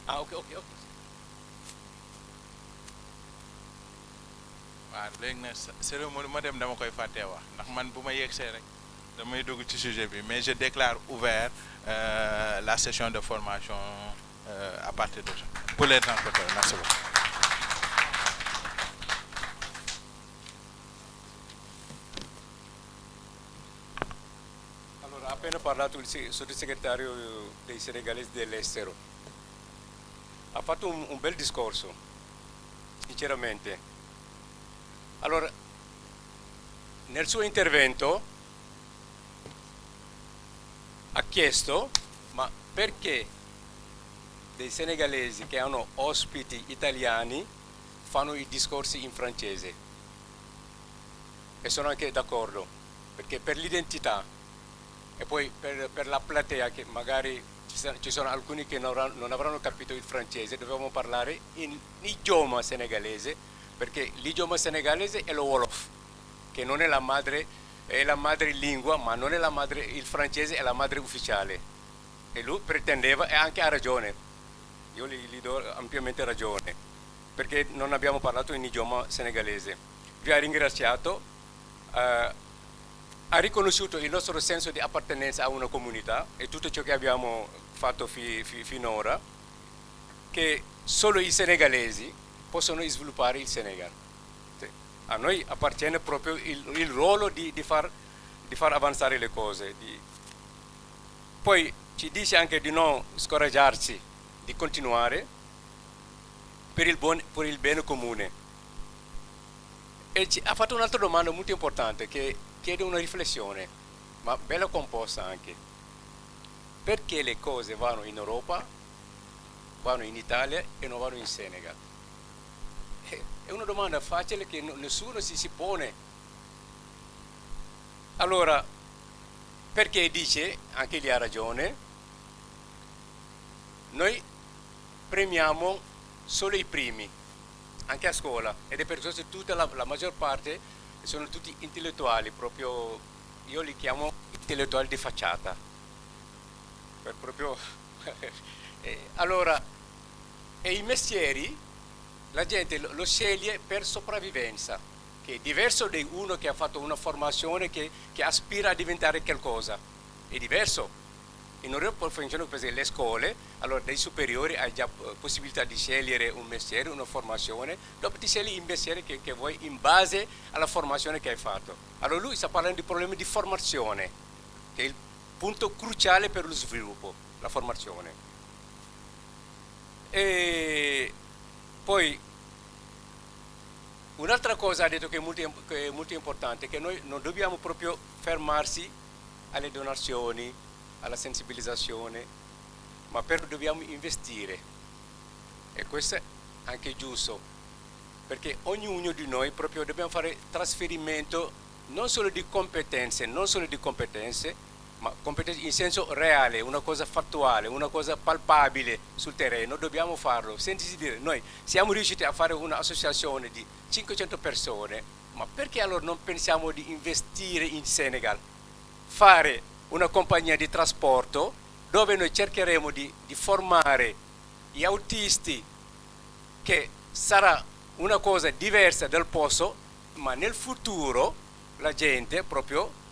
ok. waaw léegi nag cérémonie ma dem dama koy fàttee wax ndax man bu ma yegsee rek damay dugg ci sujet bi, mais je déclare ouvert la session de formation à partir de pour les transporteurs. Merci beaucoup. Allora, ha appena parlato il sottosegretario dei senegalesi dell'estero. Ha fatto un bel discorso, sinceramente. Allora, nel suo intervento ha chiesto, ma perché dei senegalesi che hanno ospiti italiani fanno i discorsi in francese? E sono anche d'accordo, perché per l'identità e poi per la platea, che magari ci sono alcuni che non avranno capito il francese, dobbiamo parlare in idioma senegalese, perché l'idioma senegalese è lo Wolof, che non è la madrelingua, ma non è la madre, il francese è la madre ufficiale. E lui pretendeva, e anche ha ragione, io gli do ampiamente ragione, perché non abbiamo parlato in idioma senegalese. Vi ha ringraziato, ha riconosciuto il nostro senso di appartenenza a una comunità e tutto ciò che abbiamo fatto finora, che solo i senegalesi possono sviluppare il Senegal. A noi appartiene proprio il ruolo di far avanzare le cose. Poi ci dice anche di non scoraggiarsi, di continuare per il bene comune. E ha fatto un'altra domanda molto importante che chiede una riflessione, ma bella composta anche. Perché le cose vanno in Europa, vanno in Italia e non vanno in Senegal? È una domanda facile che nessuno si pone. Allora, perché dice, anche lì ha ragione, noi premiamo solo i primi, anche a scuola, ed è per questo che tutta la maggior parte sono tutti intellettuali, proprio io li chiamo intellettuali di facciata. Allora, e i mestieri la gente lo sceglie per sopravvivenza, che è diverso di uno che ha fatto una formazione che aspira a diventare qualcosa, è diverso. In Europa funzionano così le scuole, allora dai superiori hai già possibilità di scegliere un mestiere, una formazione, dopo ti scegli il mestiere che vuoi in base alla formazione che hai fatto. Allora lui sta parlando di problemi di formazione, che è il punto cruciale per lo sviluppo, la formazione. E poi un'altra cosa ha detto che è molto importante, che noi non dobbiamo proprio fermarsi alle donazioni, alla sensibilizzazione, ma dobbiamo investire. E questo è anche giusto, perché ognuno di noi proprio dobbiamo fare trasferimento non solo di competenze, ma competenze in senso reale, una cosa fattuale, una cosa palpabile sul terreno. Dobbiamo farlo, sentirsi dire, noi siamo riusciti a fare un'associazione di 500 persone, ma perché allora non pensiamo di investire in Senegal, fare una compagnia di trasporto dove noi cercheremo di formare gli autisti, che sarà una cosa diversa dal posto, ma nel futuro la gente proprio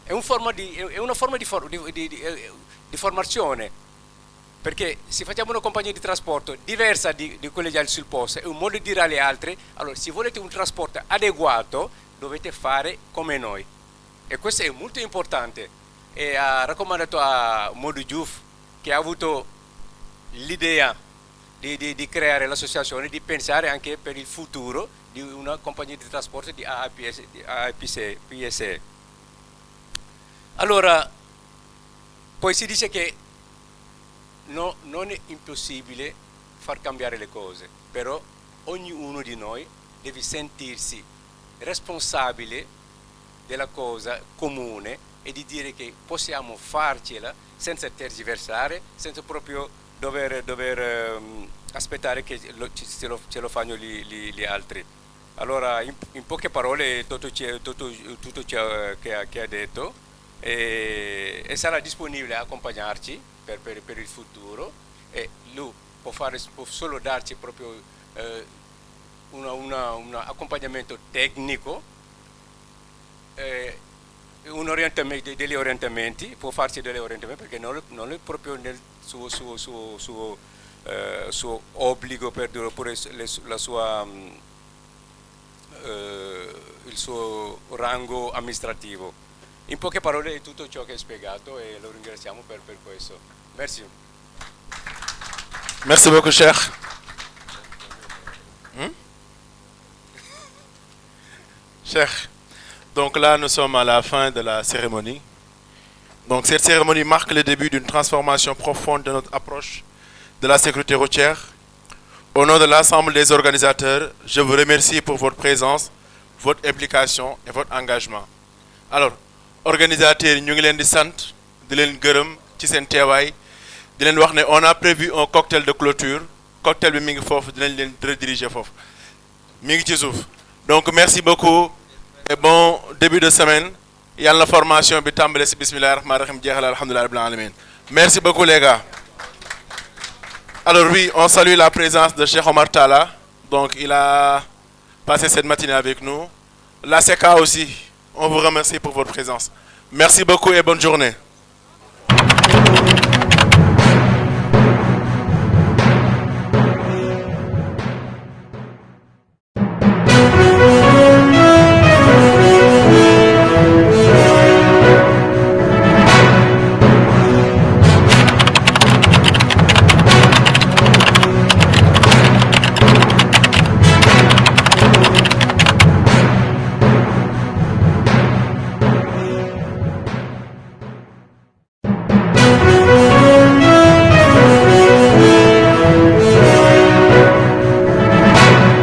è una forma di formazione, perché se facciamo una compagnia di trasporto diversa di quelle già sul posto, è un modo di dire agli altri, allora se volete un trasporto adeguato dovete fare come noi. E questo è molto importante, e ha raccomandato a Modou Diouf, che ha avuto l'idea di creare l'associazione, di pensare anche per il futuro di una compagnia di trasporto di APSE. Allora, poi si dice che non è impossibile far cambiare le cose, però ognuno di noi deve sentirsi responsabile della cosa comune e di dire che possiamo farcela senza tergiversare, senza proprio dover aspettare che ce lo fanno gli altri. Allora, in poche parole, tutto ciò che ha detto, e sarà disponibile a accompagnarci per il futuro, e lui può solo darci proprio un accompagnamento tecnico, degli orientamenti, può farci degli orientamenti, perché non è proprio nel suo obbligo, per dire, oppure il suo rango amministrativo. In poche parole è tutto ciò che è spiegato e lo ringraziamo per questo. Merci. Merci beaucoup, cher. Cher. Donc là, nous sommes à la fin de la cérémonie. Donc cette cérémonie marque le début d'une transformation profonde de notre approche de la sécurité routière. Au nom de l'ensemble des organisateurs, je vous remercie pour votre présence, votre implication et votre engagement. Alors, organisateurs, nous sommes des sant, de len gërëm ci sen téway, di len wax né on a prévu un cocktail de clôture. Cocktail bi mi ngi fofu, dinañ len rediriger fofu. Mi ngi ci souf. Donc merci beaucoup et bon début de semaine. Yalla la formation bi tambalé ci bismillahir rahmanir rahim jeexal alhamdoulillah rabbil alamin. Merci beaucoup les gars. Alors oui, on salue la présence de Cheikh Omar Talla. Donc il a passé cette matinée avec nous. La SECA aussi, on vous remercie pour votre présence. Merci beaucoup et bonne journée.